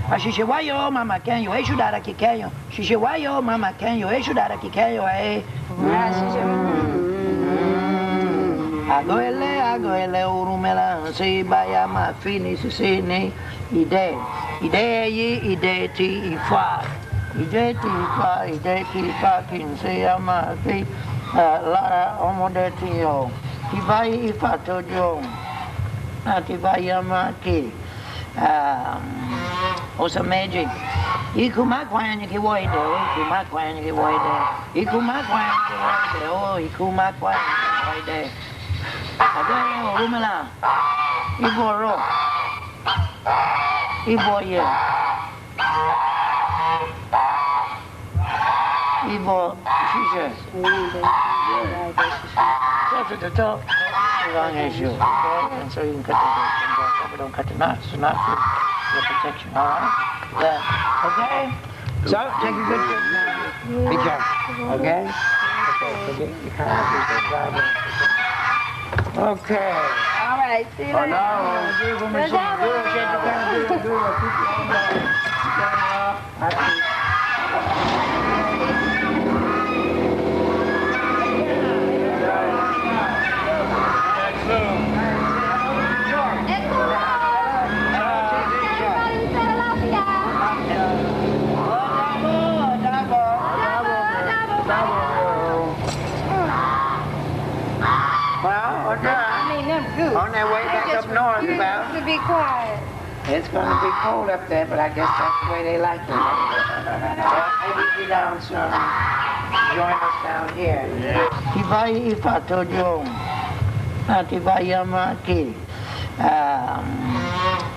Ashishewayo mama kenyo eshu dara kikeyo. Shishewayo mama kenyo eshu dara kikeyo eh. Agoele urumela si baya ma fini sini ide ide ti ifa ide ti ifa kin se ama ti lara omode ti yo Tibai Fatojo, Tibayamaki, also magic. Ikumakwan ki woide, Ikumakwan ki woide, Ikumakwan ki woide, oh, Ikumakwan ki woide. Again, Rumela, Iboro, Iboye, Ibo, Shisha. Top at the top, long as you, and so you can cut the don't cut the knots, it's not for your protection, all right? Okay? So, take a good trip now. Be careful, okay? Okay, you kind of drive. Okay. All right, see you later. On their way back up north, about. To be quiet. It's going to be cold up there, but I guess that's the way they like it. Maybe get down some. Join us down here. Tibai Fatojo, Tibayamaki,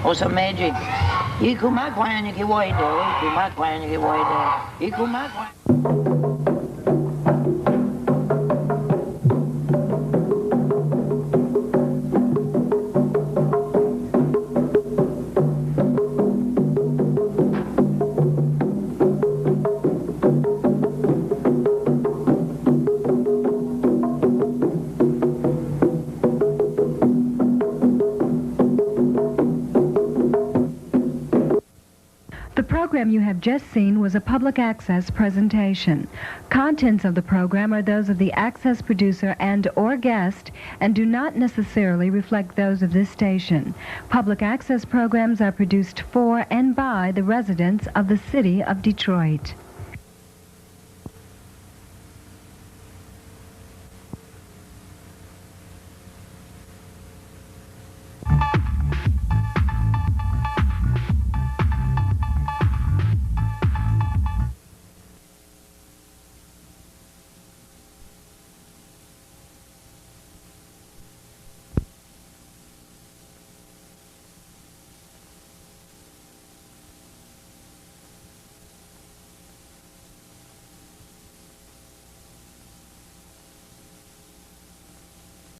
also magic. Ikumakwan ki woide, Ikumakwan ki woide, Ikumakwan. The program you have just seen was a public access presentation. Contents of the program are those of the access producer and/or guest and do not necessarily reflect those of this station. Public access programs are produced for and by the residents of the city of Detroit.